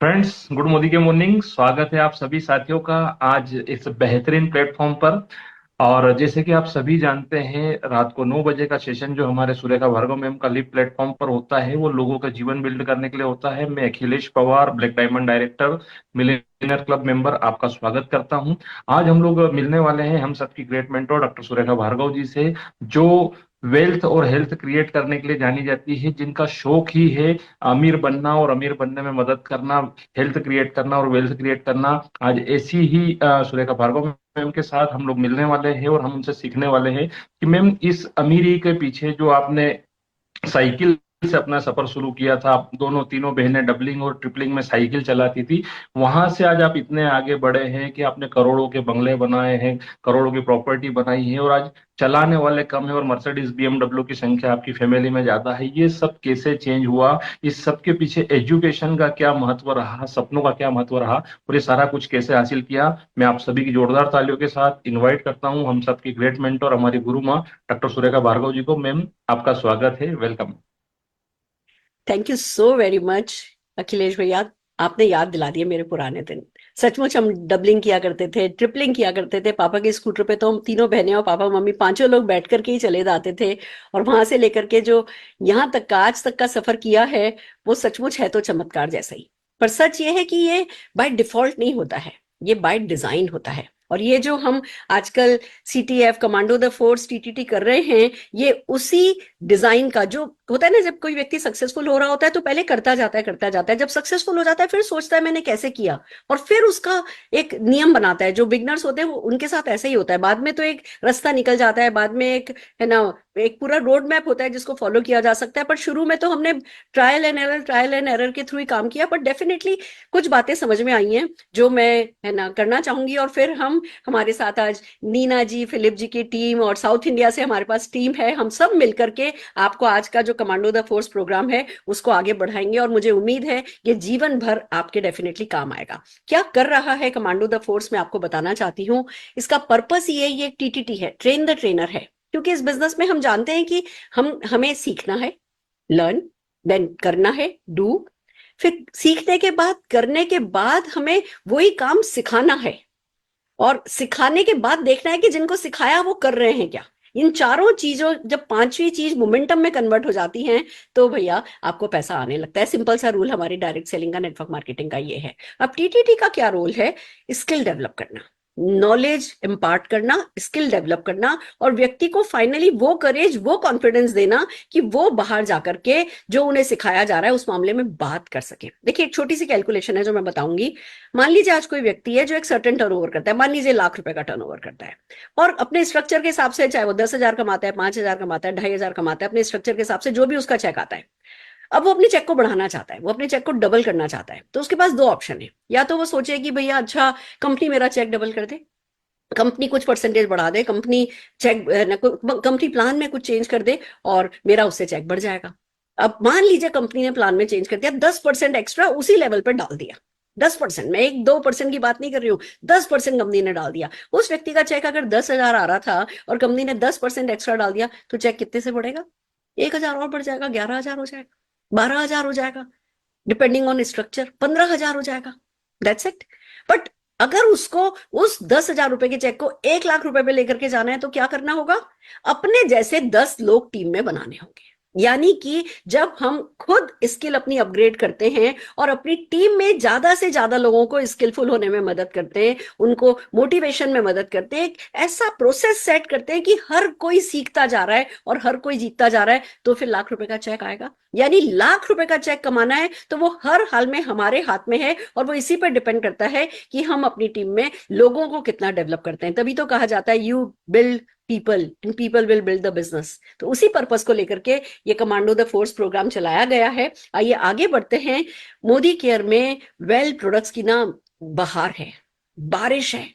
Friends, good Modi के morning. स्वागत है आप सभी साथियों का आज इस बेहतरीन प्लेटफॉर्म पर। और जैसे कि आप सभी जानते हैं, रात को 9 बजे का सेशन जो हमारे सुरेखा भार्गव मैम का लिव प्लेटफॉर्म पर होता है, वो लोगों का जीवन बिल्ड करने के लिए होता है। मैं Akhilesh Pawar, black diamond director, Millionaire club member, आपका स्वागत करता हूं। आज हम लोग मिलने वाले हैं हम सबकी great mentor doctor Surekha Bhargav ji से, जो वेल्थ और हेल्थ क्रिएट करने के लिए जानी जाती है, जिनका शौक ही है अमीर बनना और अमीर बनने में मदद करना, हेल्थ क्रिएट करना और वेल्थ क्रिएट करना। आज ऐसी ही सुरेखा भार्गव मैम के साथ हम लोग मिलने वाले हैं और हम उनसे सीखने वाले हैं कि मैम, इस अमीरी के पीछे जो आपने साइकिल से अपना सफर शुरू किया था, आप दोनों तीनों बहनें डबलिंग और ट्रिपलिंग में साइकिल चलाती थी, वहां से आज आप इतने आगे बढ़े हैं कि आपने करोड़ों के बंगले बनाए हैं, करोड़ों की प्रॉपर्टी बनाई है, और आज चलाने वाले कम है और मर्सिडीज बीएमडब्ल्यू की संख्या आपकी फैमिली में ज्यादा है। ये सब कैसे चेंज हुआ? इस सब के पीछे एजुकेशन का क्या महत्व रहा, सपनों का क्या महत्व रहा, और ये सारा कुछ कैसे हासिल किया? मैं आप सभी की जोरदार तालियों के साथ इनवाइट करता हूं हम सबकी ग्रेट मेंटर, हमारी गुरु माँ डॉक्टर सुरेखा भार्गव जी को। मैम, आपका स्वागत है, welcome. Thank you so very much Akhilesh भैया। आपने याद दिला दिए मेरे पुराने दिन। सचमुच हम डबलिंग किया करते थे, ट्रिपलिंग किया करते थे। पापा के स्कूटर पे तो हम तीनों बहनें और पापा मम्मी पांचों लोग बैठ करके ही चले जाते थे। और वहां से लेकर के जो यहाँ तक का आज तक का सफर किया है, वो सचमुच है तो चमत्कार जैसा ही। पर सच ये है कि ये बाय डिफॉल्ट नहीं होता है, ये बाय डिजाइन होता है। और ये जो हम आजकल CTF, commando the force, TTT कर रहे हैं, ये उसी डिजाइन का जो होता है ना। जब कोई व्यक्ति सक्सेसफुल हो रहा होता है तो पहले करता जाता है, करता जाता है। जब सक्सेसफुल हो जाता है फिर सोचता है मैंने कैसे किया, और फिर उसका एक नियम बनाता है। जो बिगनर्स होते हैं वो उनके साथ ऐसे ही होता है। बाद में तो एक रास्ता निकल जाता है, बाद में एक है ना, एक पूरा रोड मैप होता है जिसको फॉलो किया जा सकता है। पर शुरू में तो हमने ट्रायल एंड एरर के थ्रू ही काम किया। बट डेफिनेटली कुछ बातें समझ में आई हैं जो मैं है ना करना चाहूंगी। और फिर हम हमारे साथ आज नीना जी, फिलिप जी की टीम, और साउथ इंडिया से हमारे पास टीम है, हम सब मिलकर के आपको आज का जो कमांडो द फोर्स प्रोग्राम है उसको आगे बढ़ाएंगे। और मुझे उम्मीद है ये जीवन भर आपके डेफिनेटली काम आएगा। क्या कर रहा है कमांडो द फोर्स, मैं आपको बताना चाहती हूँ। इसका पर्पस ये एक टीटीटी है, ट्रेन द ट्रेनर है। क्योंकि इस बिजनेस में हम जानते हैं कि हमें सीखना है, लर्न, देन करना है, डू, फिर सीखने के बाद, करने के बाद हमें वही काम सिखाना है, और सिखाने के बाद देखना है कि जिनको सिखाया वो कर रहे हैं क्या। इन चारों चीजों, जब पांचवी चीज मोमेंटम में कन्वर्ट हो जाती हैं, तो भैया आपको पैसा आने लगता है। सिंपल सा रूल हमारी डायरेक्ट सेलिंग का, नेटवर्क मार्केटिंग का ये है। अब टीटीटी का क्या रोल है? स्किल डेवलप करना, नॉलेज इम्पार्ट करना, स्किल डेवलप करना, और व्यक्ति को फाइनली वो करेज, वो कॉन्फिडेंस देना कि वो बाहर जाकर के जो उन्हें सिखाया जा रहा है उस मामले में बात कर सके। देखिए, एक छोटी सी कैलकुलेशन है जो मैं बताऊंगी। मान लीजिए आज कोई व्यक्ति है जो एक सर्टेन टर्नओवर करता है, मान लीजिए ₹1,00,000 का टर्नओवर करता है, और अपने स्ट्रक्चर के हिसाब से, चाहे वो 10,000 कमाता है, 5,000 कमाता है, 2,500 कमाता है, अपने स्ट्रक्चर के हिसाब से जो भी उसका चेक आता है, अब वो अपने चेक को बढ़ाना चाहता है, वो अपने चेक को डबल करना चाहता है। तो उसके पास दो ऑप्शन है। या तो वो सोचे कि भैया अच्छा, कंपनी मेरा चेक डबल कर दे, कंपनी कुछ परसेंटेज बढ़ा दे, कंपनी चेक, कंपनी प्लान में कुछ चेंज कर दे, और मेरा उससे चेक बढ़ जाएगा। अब मान लीजिए कंपनी ने प्लान में चेंज कर दिया, 10% एक्स्ट्रा उसी लेवल पर डाल दिया। 10%, मैं 1-2% की बात नहीं कर रही हूँ, 10% कंपनी ने डाल दिया। उस व्यक्ति का चेक अगर 10,000 आ रहा था और कंपनी ने 10% एक्स्ट्रा डाल दिया, तो चेक कितने से बढ़ेगा? 1,000 और बढ़ जाएगा, 11,000 हो जाएगा, 12,000 हो जाएगा, डिपेंडिंग ऑन स्ट्रक्चर 15,000 हो जाएगा। That's it. बट अगर उसको उस 10,000 रुपए के चेक को 1,00,000 रुपए पे लेकर के जाना है, तो क्या करना होगा? अपने जैसे 10 लोग टीम में बनाने होंगे। यानी कि जब हम खुद स्किल अपनी अपग्रेड करते हैं और अपनी टीम में ज्यादा से ज्यादा लोगों को स्किलफुल होने में मदद करते हैं, उनको मोटिवेशन में मदद करते हैं, ऐसा प्रोसेस सेट करते हैं कि हर कोई सीखता जा रहा है और हर कोई जीतता जा रहा है, तो फिर ₹1,00,000 का चेक आएगा। यानी ₹1,00,000 का चेक कमाना है तो वो हर हाल में हमारे हाथ में है, और वो इसी पर डिपेंड करता है कि हम अपनी टीम में लोगों को कितना डेवलप करते हैं। तभी तो कहा जाता है you build people and people will build the business. तो उसी पर्पस को लेकर के ये कमांडो द फोर्स प्रोग्राम चलाया गया है। आइए आगे बढ़ते हैं। मोदी केयर में वेल प्रोडक्ट्स की ना बहार है, बारिश है।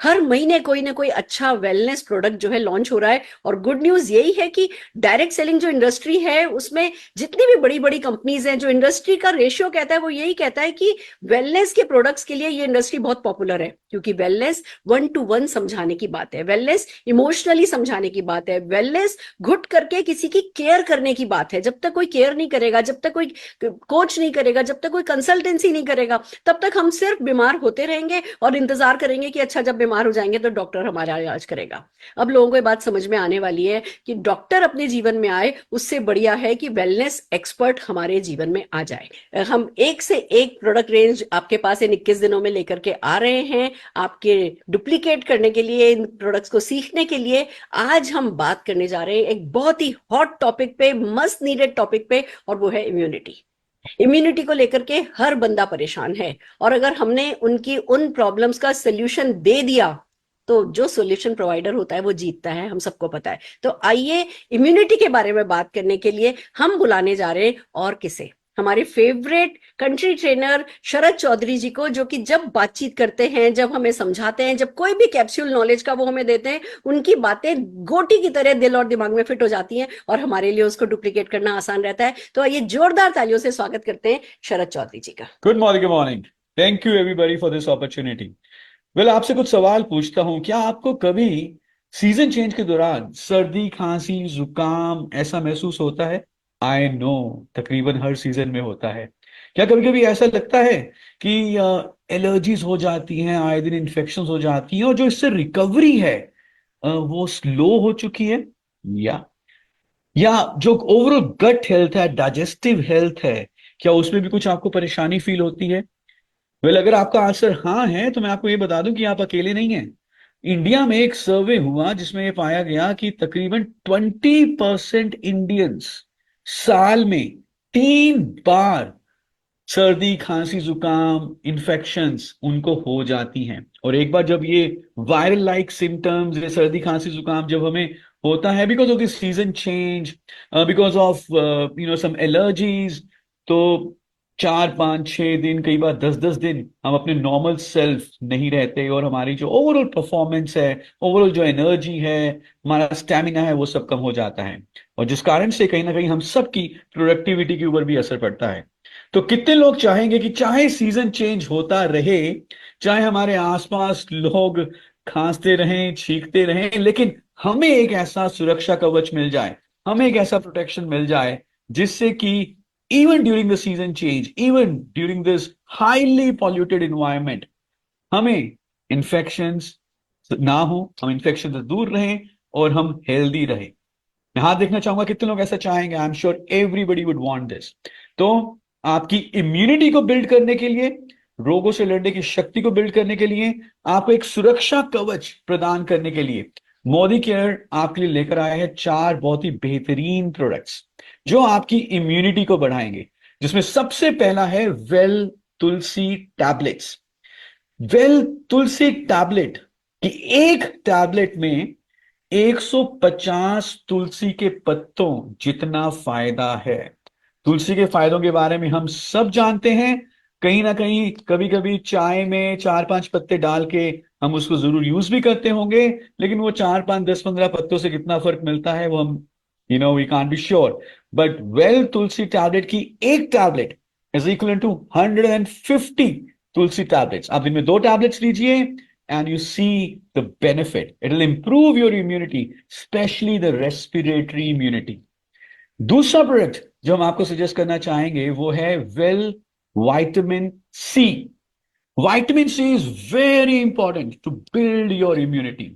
हर महीने कोई ना कोई अच्छा वेलनेस प्रोडक्ट जो है लॉन्च हो रहा है। और गुड न्यूज यही है कि डायरेक्ट सेलिंग जो इंडस्ट्री है उसमें जितनी भी बड़ी बड़ी कंपनीज हैं, जो इंडस्ट्री का रेशियो कहता है वो यही कहता है कि वेलनेस के प्रोडक्ट्स के लिए ये इंडस्ट्री बहुत पॉपुलर है, क्योंकि वेलनेस वन टू वन समझाने की बात है, वेलनेस इमोशनली समझाने की बात है, वेलनेस घुट करके किसी की केयर करने की बात है। जब तक कोई केयर नहीं करेगा, जब तक कोई कोच नहीं करेगा, जब तक कोई कंसल्टेंसी नहीं करेगा, तब तक हम सिर्फ बीमार होते रहेंगे और इंतजार करेंगे कि अच्छा जब बीमार हो जाएंगे तो डॉक्टर हमारा इलाज करेगा। अब लोगों को ये बात समझ में आने वाली है कि डॉक्टर अपने जीवन में आए उससे बढ़िया है कि वेलनेस एक्सपर्ट हमारे जीवन में आ जाए। हम एक से एक प्रोडक्ट रेंज आपके पास इन 21 दिनों में लेकर के आ रहे हैं, आपके डुप्लीकेट करने के लिए, इन प्रोडक्ट्स को सीखने के लिए। आज हम बात करने जा रहे हैं एक बहुत ही हॉट टॉपिक पे, मस्ट नीडेड टॉपिक पे, और वो है इम्यूनिटी। इम्यूनिटी को लेकर के हर बंदा परेशान है, और अगर हमने उनकी उन प्रॉब्लम्स का सोल्यूशन दे दिया तो जो सॉल्यूशन प्रोवाइडर होता है वो जीतता है, हम सबको पता है। तो आइए इम्यूनिटी के बारे में बात करने के लिए हम बुलाने जा रहे हैं और किसे, हमारे फेवरेट कंट्री ट्रेनर शरद चौधरी जी को, जो कि जब बातचीत करते हैं, जब हमें समझाते हैं, जब कोई भी कैप्सूल नॉलेज का वो हमें देते हैं, उनकी बातें गोटी की तरह दिल और दिमाग में फिट हो जाती हैं और हमारे लिए उसको डुप्लीकेट करना आसान रहता है। तो आइए जोरदार तालियों से स्वागत करते हैं शरद चौधरी जी का। Good morning, good morning. Thank you everybody for this opportunity. Well, आपसे कुछ सवाल पूछता हूँ। क्या आपको कभी सीजन चेंज के दौरान सर्दी, खांसी, जुकाम ऐसा महसूस होता है? आई नो, तकरीबन हर सीजन में होता है। क्या कभी कभी ऐसा लगता है कि एलर्जीज हो जाती हैं, आए दिन इन्फेक्शन हो जाती हैं, और जो इससे रिकवरी है वो स्लो हो चुकी है? या या जो ओवरऑल गट हेल्थ है, डाइजेस्टिव हेल्थ है, क्या उसमें भी कुछ आपको परेशानी फील होती है? वेल, अगर आपका आंसर हाँ है तो मैं आपको ये बता दूं कि आप अकेले नहीं हैं। इंडिया में एक सर्वे हुआ जिसमें ये पाया गया कि तकरीबन 20% इंडियंस साल में 3 बार सर्दी, खांसी, जुकाम, इन्फेक्शंस उनको हो जाती हैं। और एक बार जब ये वायरल लाइक सिम्टम्स, ये सर्दी, खांसी, जुकाम जब हमें होता है because of this season change, because of some allergies, तो 4, 5, 6 दिन, कई बार 10, 10 दिन हम अपने नॉर्मल सेल्फ नहीं रहते, और हमारी जो ओवरऑल परफॉर्मेंस है, ओवरऑल जो एनर्जी है, हमारा स्टेमिना है, वो सब कम हो जाता है। और जिस कारण से कहीं ना कहीं हम सबकी प्रोडक्टिविटी के ऊपर भी असर पड़ता है। तो कितने लोग चाहेंगे कि चाहे सीजन चेंज होता रहे, चाहे हमारे आसपास लोग खांसते रहें, छींकते रहें, लेकिन हमें एक ऐसा सुरक्षा कवच मिल जाए, हमें एक ऐसा प्रोटेक्शन मिल जाए जिससे कि even during the season change, even during this highly polluted environment, हमें इन्फेक्शंस ना हो, हम इन्फेक्शन से दूर रहें और हम हेल्दी रहें। मैं हाथ देखना चाहूंगा कितने लोग ऐसा चाहेंगे। I am sure everybody would want this. तो आपकी इम्यूनिटी को बिल्ड करने के लिए, रोगों से लड़ने की शक्ति को बिल्ड करने के लिए, आपको एक सुरक्षा कवच प्रदान करने के लिए मोदी केयर आपके लिए लेकर आया है 4 बहुत ही बेहतरीन प्रोडक्ट्स जो आपकी इम्यूनिटी को बढ़ाएंगे। जिसमें सबसे पहला है वेल तुलसी टैबलेट्स। वेल तुलसी टैबलेट की एक टैबलेट में 150 तुलसी के पत्तों जितना फायदा है। तुलसी के फायदों के बारे में हम सब जानते हैं। कहीं ना कहीं कभी कभी चाय में 4, 5 पत्ते डाल के हम उसको जरूर यूज भी करते होंगे, लेकिन वो 4, 5, 10, 15 पत्तों से कितना फर्क मिलता है वो हम we can't be sure. But well tulsi tablet की एक tablet is equal to 150 tulsi tablets. आप दिन में 2 टैबलेट्स लीजिए and you see the benefit. It will improve your immunity, especially the respiratory immunity. दूसरा प्रोडक्ट जो हम आपको सजेस्ट करना चाहेंगे वो है well vitamin C. Vitamin C is very important to build your immunity.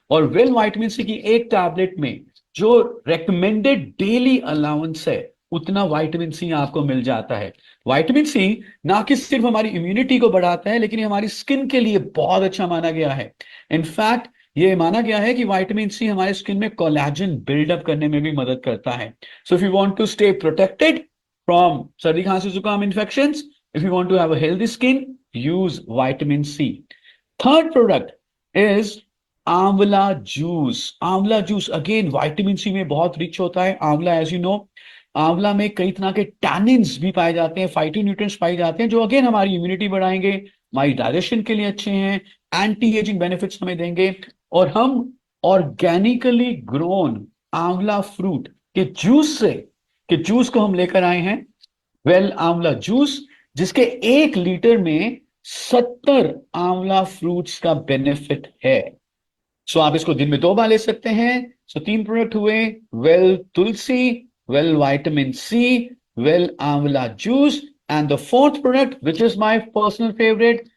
और वेल विटामिन सी की एक टैबलेट में जो रेकमेंडेड डेली अलाउंस है उतना विटामिन सी आपको मिल जाता है। विटामिन सी ना कि सिर्फ हमारी इम्यूनिटी को बढ़ाता है, लेकिन हमारी स्किन के लिए बहुत अच्छा माना गया है। इनफैक्ट ये माना गया है कि विटामिन सी हमारे स्किन में कोलेजन बिल्डअप करने में भी मदद करता है। So if you want to stay protected from सर्दी, खांसी, जुकाम, infections, if you want to have a healthy skin, use vitamin C. Third product is amla juice. Amla juice again vitamin C में बहुत रिच होता है। आंवला, एज यू नो, आंवला में कई तरह के टैनिन्स भी पाए जाते हैं, फाइटोन्यूट्रिएंट्स पाए जाते हैं जो अगेन हमारी इम्यूनिटी बढ़ाएंगे, हमारी डाइजेशन के लिए अच्छे हैं, एंटी एजिंग बेनिफिट्स हमें देंगे, और हम ऑर्गेनिकली ग्रोन आंवला फ्रूट के जूस को हम लेकर आए हैं, वेल आंवला जूस, जिसके 1 लीटर में 70 आंवला फ्रूट्स का बेनिफिट है। सो आप इसको दिन में 2 बार ले सकते हैं। सो 3 प्रोडक्ट हुए, well Tulsi, well vitamin C, well Amla juice, and the fourth product which is my personal favourite,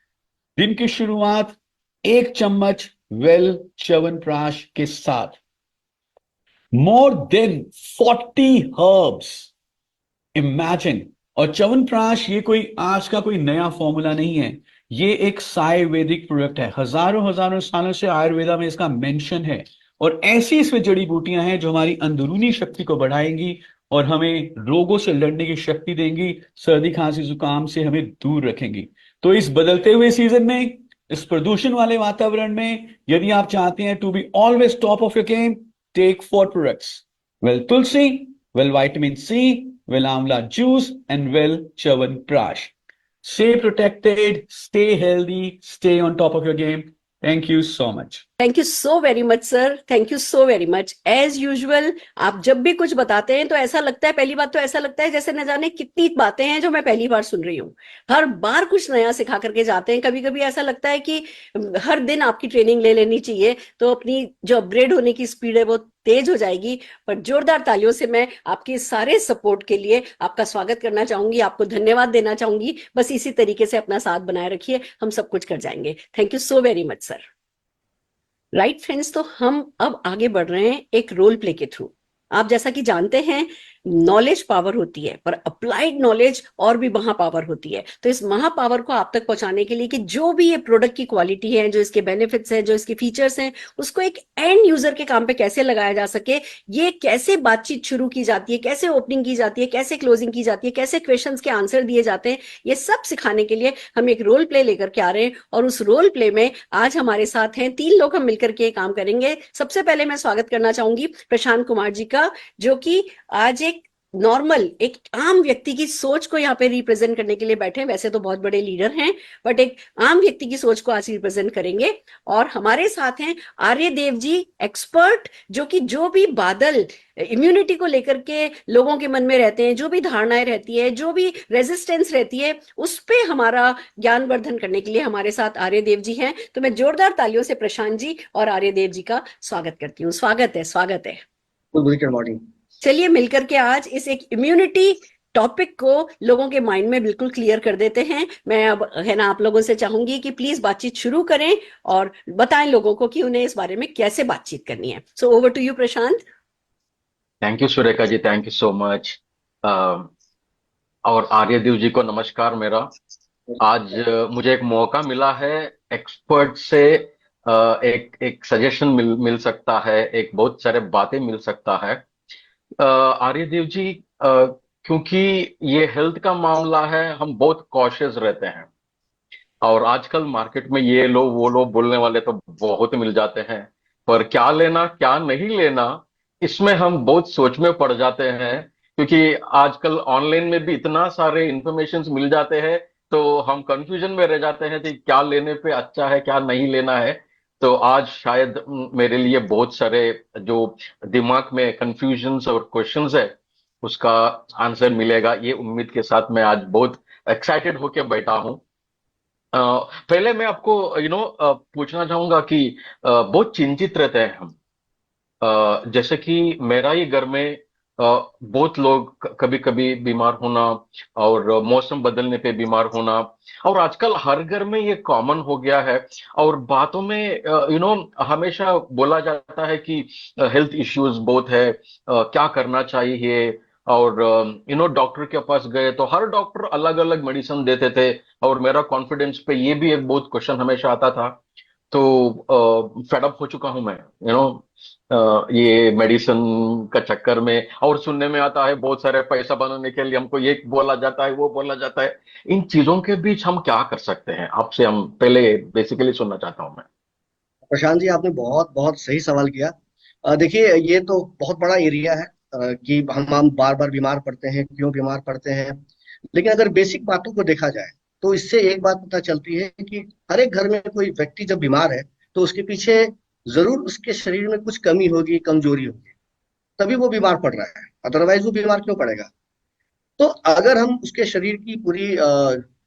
दिन की शुरुआत 1 चम्मच वेल च्यवनप्राश के साथ। More than 40 herbs, imagine. और च्यवनप्राश ये कोई आज का कोई नया फॉर्मूला नहीं है, ये एक आयुर्वेदिक प्रोडक्ट है, हजारों हजारों सालों से आयुर्वेदा में इसका मेंशन है। और ऐसी इसमें जड़ी बूटियां हैं जो हमारी अंदरूनी शक्ति को बढ़ाएंगी और हमें रोगों से लड़ने की शक्ति देंगी, सर्दी खांसी जुकाम से हमें दूर रखेंगी। तो इस बदलते हुए सीजन में, इस प्रदूषण वाले वातावरण में, यदि आप चाहते हैं to be always top of your game, take 4 products, well Tulsi, well vitamin C, well Amla juice, and well Chyawanprash. Stay protected, stay healthy, stay on top of your game. Thank you so much. Thank you so very much sir, thank you so very much. As usual आप जब भी कुछ बताते हैं तो ऐसा लगता है, पहली बात तो ऐसा लगता है जैसे न जाने कितनी बातें हैं जो मैं पहली बार सुन रही हूँ। हर बार कुछ नया सिखा करके जाते हैं। कभी कभी ऐसा लगता है कि हर दिन आपकी ट्रेनिंग ले लेनी चाहिए, तो अपनी जो अपग्रेड होने की स्पीड है वो तेज हो जाएगी। पर जोरदार तालियों से मैं आपके सारे सपोर्ट के लिए आपका स्वागत करना चाहूंगी, आपको धन्यवाद देना चाहूंगी। बस इसी तरीके से अपना साथ बनाए रखिए, हम सब कुछ कर जाएंगे। Thank you so very much sir. Right friends, तो हम अब आगे बढ़ रहे हैं एक रोल प्ले के थ्रू। आप जैसा कि जानते हैं नॉलेज पावर होती है, पर अप्लाइड नॉलेज और भी महापावर होती है। तो इस महापावर को आप तक पहुंचाने के लिए कि जो भी ये प्रोडक्ट की क्वालिटी है, जो इसके बेनिफिट्स हैं, जो इसके फीचर्स हैं, उसको एक एंड यूजर के काम पे कैसे लगाया जा सके, ये कैसे बातचीत शुरू की जाती है, कैसे ओपनिंग की जाती है, कैसे क्लोजिंग की जाती है, कैसे क्वेश्चंस के आंसर दिए जाते हैं, ये सब सिखाने के लिए हम एक रोल प्ले लेकर के आ रहे हैं। और उस रोल प्ले में आज हमारे साथ हैं 3 लोग, हम मिलकर के काम करेंगे। सबसे पहले मैं स्वागत करना चाहूंगी प्रशांत कुमार जी का, जो कि आज एक नॉर्मल, एक आम व्यक्ति की सोच को यहाँ पे रिप्रेजेंट करने के लिए बैठे हैं। वैसे तो बहुत बड़े लीडर हैं, बट एक आम व्यक्ति की सोच को आज रिप्रेजेंट करेंगे। और हमारे साथ हैं आर्य देव जी, एक्सपर्ट, जो कि जो भी बादल इम्यूनिटी को लेकर के लोगों के मन में रहते हैं, जो भी धारणाएं रहती है, जो भी रेजिस्टेंस रहती है, उस पे हमारा ज्ञानवर्धन करने के लिए हमारे साथ आर्य देव जी हैं। तो मैं जोरदार तालियों से प्रशांत जी और आर्य देव जी का स्वागत करती हूँ। स्वागत है, स्वागत है। Good morning. चलिए मिलकर के आज इस एक इम्यूनिटी टॉपिक को लोगों के माइंड में बिल्कुल क्लियर कर देते हैं। मैं अब है ना आप लोगों से चाहूंगी कि प्लीज बातचीत शुरू करें और बताएं लोगों को कि उन्हें इस बारे में कैसे बातचीत करनी है। So over to you Prashant. Thank you Surekha ji, thank you so much. और आर्यदेव जी को नमस्कार मेरा। आज मुझे एक मौका मिला है एक्सपर्ट से एक सजेशन मिल सकता है, एक बहुत सारे बातें मिल सकता है। आर्यदेव जी, क्योंकि ये हेल्थ का मामला है, हम बहुत कॉशियस रहते हैं। और आजकल मार्केट में ये लो वो लो बोलने वाले तो बहुत मिल जाते हैं, पर क्या लेना क्या नहीं लेना, इसमें हम बहुत सोच में पड़ जाते हैं। क्योंकि आजकल ऑनलाइन में भी इतना सारे इंफॉर्मेशन मिल जाते हैं, तो हम कंफ्यूजन में रह जाते हैं कि क्या लेने पे अच्छा है क्या नहीं लेना है। तो आज शायद मेरे लिए बहुत सारे जो दिमाग में कंफ्यूजन्स और क्वेश्चंस है, उसका आंसर मिलेगा, ये उम्मीद के साथ मैं आज बहुत एक्साइटेड होकर बैठा हूं। पहले मैं आपको पूछना चाहूंगा कि बहुत चिंतित रहते हैं हम। जैसे कि मेरा ही घर में बहुत लोग कभी कभी बीमार होना, और मौसम बदलने पे बीमार होना, और आजकल हर घर में ये कॉमन हो गया है। और बातों में हमेशा बोला जाता है कि हेल्थ इश्यूज बहुत है, क्या करना चाहिए। और डॉक्टर के पास गए तो हर डॉक्टर अलग अलग मेडिसिन देते थे, और मेरा कॉन्फिडेंस पे ये भी एक बहुत क्वेश्चन हमेशा आता था। तो फेडअप हो चुका हूं मैं ये मेडिसिन का चक्कर में। और सुनने में आता है बहुत सारे पैसा बनाने के लिए हमको ये बोला जाता है वो बोला जाता है। इन चीजों के बीच हम क्या कर सकते हैं, आपसे हम पहले बेसिकली सुनना चाहता हूं मैं। प्रशांत जी, आपने बहुत बहुत सही सवाल किया। देखिए, ये तो बहुत बड़ा एरिया है कि हम बार बार बीमार पड़ते हैं, क्यों बीमार पड़ते हैं। लेकिन अगर बेसिक बातों को देखा जाए तो इससे एक बात पता चलती है कि हर एक घर में कोई व्यक्ति जब बीमार है तो उसके पीछे जरूर उसके शरीर में कुछ कमी होगी, कमजोरी होगी, तभी वो बीमार पड़ रहा है, अदरवाइज वो बीमार क्यों पड़ेगा। तो अगर हम उसके शरीर की पूरी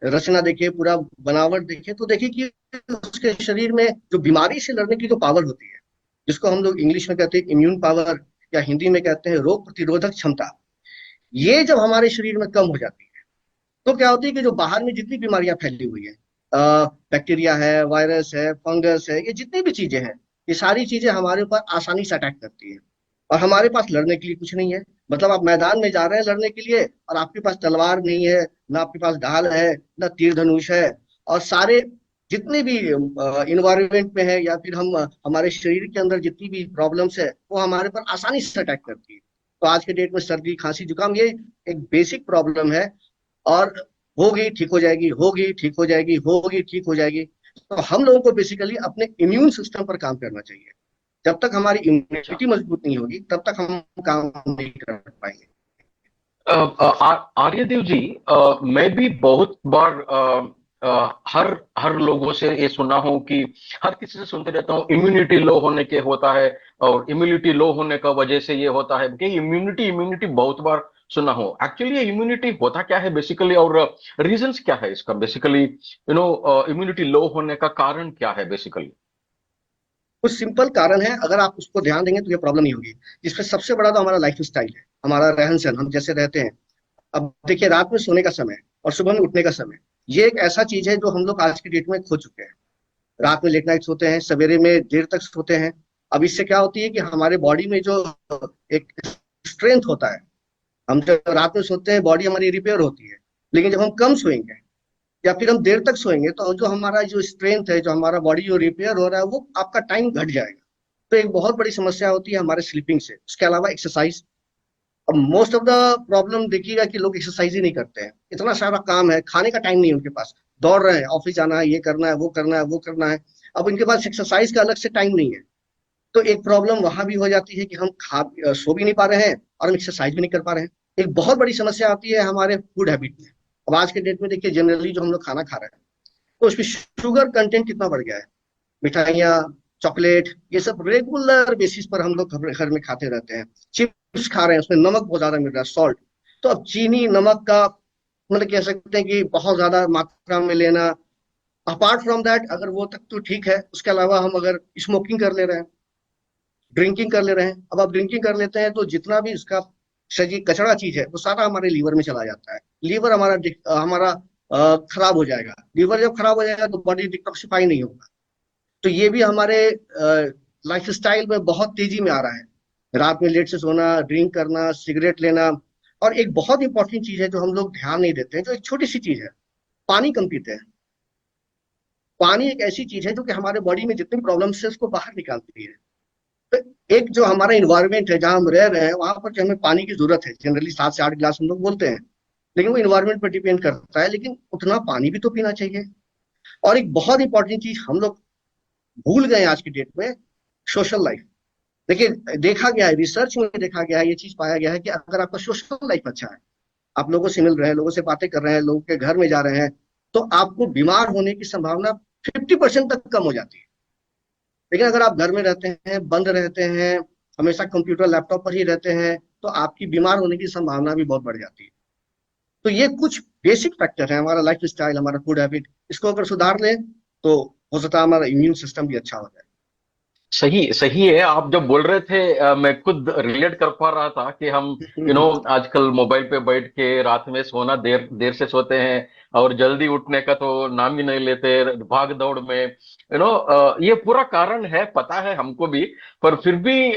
रचना देखें, पूरा बनावट देखें, तो देखिए कि उसके शरीर में जो बीमारी से लड़ने की जो पावर होती है, जिसको हम लोग इंग्लिश में कहते हैं इम्यून पावर, या हिंदी में कहते हैं रोग प्रतिरोधक क्षमता, ये जब हमारे शरीर में कम हो जाती है तो क्या होती है कि जो बाहर में जितनी बीमारियां फैली हुई है, बैक्टीरिया है, वायरस है, फंगस है, ये जितनी भी चीजें हैं, ये सारी चीजें हमारे ऊपर आसानी से अटैक करती है और हमारे पास लड़ने के लिए कुछ नहीं है। मतलब आप मैदान में जा रहे हैं लड़ने के लिए और आपके पास तलवार नहीं है, ना आपके पास ढाल है, ना तीर धनुष है, और सारे जितने भी इन्वायरमेंट में है या फिर हम हमारे शरीर के अंदर जितनी भी प्रॉब्लम्स है वो हमारे पर आसानी से अटैक करती है। तो आज के डेट में सर्दी, खांसी, जुकाम ये एक बेसिक प्रॉब्लम है, और होगी ठीक हो जाएगी, होगी ठीक हो जाएगी, होगी ठीक हो जाएगी। तो हम लोगों को बेसिकली अपने इम्यून सिस्टम पर काम करना चाहिए। जब तक हमारी अच्छा। इम्यूनिटी मजबूत नहीं होगी तब तक हम काम नहीं कर पाएंगे। आर्यदेव जी, मैं भी बहुत बार हर हर लोगों से ये सुना हूं कि हर किसी से सुनते रहता हूँ इम्यूनिटी लो होने के होता है, और इम्यूनिटी लो होने का वजह से ये होता है कि इम्यूनिटी इम्यूनिटी बहुत बार सुना हो। एक्चुअली ये इम्यूनिटी होता क्या है बेसिकली, और रीजंस क्या है इसका बेसिकली, इम्यूनिटी लो होने का कारण क्या है बेसिकली? कुछ सिंपल कारण है, अगर आप उसको ध्यान देंगे तो ये प्रॉब्लम नहीं होगी। जिसमें सबसे बड़ा तो हमारा लाइफ स्टाइल है, हमारा रहन सहन, हम जैसे रहते हैं। अब देखिए, रात में सोने का समय और सुबह में उठने का समय, ये एक ऐसा चीज है जो हम लोग आज की डेट में खो चुके हैं। रात में लेट नाइट सोते हैं, सवेरे में देर तक सोते हैं। अब इससे क्या होती है कि हमारे बॉडी में जो एक स्ट्रेंथ होता है, हम जब रात में सोते हैं बॉडी हमारी रिपेयर होती है, लेकिन जब हम कम सोएंगे या फिर हम देर तक सोएंगे तो जो हमारा जो स्ट्रेंथ है, जो हमारा बॉडी जो रिपेयर हो रहा है, वो आपका टाइम घट जाएगा। तो एक बहुत बड़ी समस्या होती है हमारे स्लीपिंग से। उसके अलावा एक्सरसाइज। अब मोस्ट ऑफ द प्रॉब्लम देखिएगा कि लोग एक्सरसाइज ही नहीं करते हैं, इतना सारा काम है, खाने का टाइम नहीं है उनके पास, दौड़ रहे हैं, ऑफिस जाना है, ये करना है, वो करना है, वो करना है। अब इनके पास एक्सरसाइज का अलग से टाइम नहीं है। तो एक प्रॉब्लम वहां भी हो जाती है कि हम सो भी नहीं पा रहे हैं और हम एक्सरसाइज भी नहीं कर पा रहे हैं। एक बहुत बड़ी समस्या आती है हमारे फूड हैबिट में। अब आज के डेट में देखिए, जनरली जो हम लोग खाना खा रहे हैं तो उसमें शुगर कंटेंट कितना बढ़ गया है। मिठाइयाँ, चॉकलेट, ये सब रेगुलर बेसिस पर हम लोग घर घर में खाते रहते हैं। चिप्स खा रहे हैं, उसमें नमक बहुत ज्यादा मिल रहा है, सॉल्ट। तो अब चीनी, नमक का मतलब कह सकते हैं कि बहुत ज्यादा मात्रा में लेना। अपार्ट फ्रॉम दैट, अगर वो तक तो ठीक है, उसके अलावा हम अगर स्मोकिंग कर ले रहे हैं, ड्रिंकिंग कर ले रहे हैं। अब आप ड्रिंकिंग कर लेते हैं तो जितना भी उसका शरीर कचरा चीज है वो सारा हमारे लीवर में चला जाता है। लीवर हमारा हमारा खराब हो जाएगा। लीवर जब खराब हो जाएगा तो बॉडी डिटॉक्सिफाई नहीं होगा। तो ये भी हमारे लाइफ स्टाइल में बहुत तेजी में आ रहा है। रात में लेट से सोना, ड्रिंक करना, सिगरेट लेना। और एक बहुत इंपॉर्टेंट चीज है जो हम लोग ध्यान नहीं देते हैं, जो एक छोटी सी चीज है, पानी कम पीते हैं। पानी एक ऐसी चीज है जो कि हमारे बॉडी में जितनी प्रॉब्लम्स है उसको बाहर निकालती है। तो एक जो हमारा इन्वायरमेंट है जहां हम रह रहे हैं, वहां पर जो हमें पानी की जरूरत है, जनरली 7 से 8 गिलास हम लोग बोलते हैं, लेकिन वो इन्वायरमेंट पर डिपेंड करता है। लेकिन उतना पानी भी तो पीना चाहिए। और एक बहुत इंपॉर्टेंट चीज हम लोग भूल गए आज की डेट में, सोशल लाइफ। देखिए, देखा गया है, रिसर्च में देखा गया है, ये चीज पाया गया है कि अगर आपका सोशल लाइफ अच्छा है, आप लोगों से मिल रहे हैं, लोगों से बातें कर रहे हैं, लोगों के घर में जा रहे हैं, तो आपको बीमार होने की संभावना 50% तक कम हो जाती है। लेकिन अगर आप घर में रहते हैं, बंद रहते हैं, हमेशा कंप्यूटर लैपटॉप पर ही रहते हैं, तो आपकी बीमार होने की संभावना भी बहुत बढ़ जाती है। तो ये कुछ बेसिक फैक्टर है, हमारा लाइफ स्टाइल, हमारा फूड हैबिट, इसको अगर सुधार लें तो हो सकता है हमारा इम्यून सिस्टम भी अच्छा हो जाए। सही सही है। आप जब बोल रहे थे मैं खुद रिलेट कर पा रहा था कि हम आजकल मोबाइल पे बैठ के रात में सोना, देर देर से सोते हैं, और जल्दी उठने का तो नाम ही नहीं लेते, भाग दौड़ में। ये पूरा कारण है, पता है हमको भी। पर फिर भी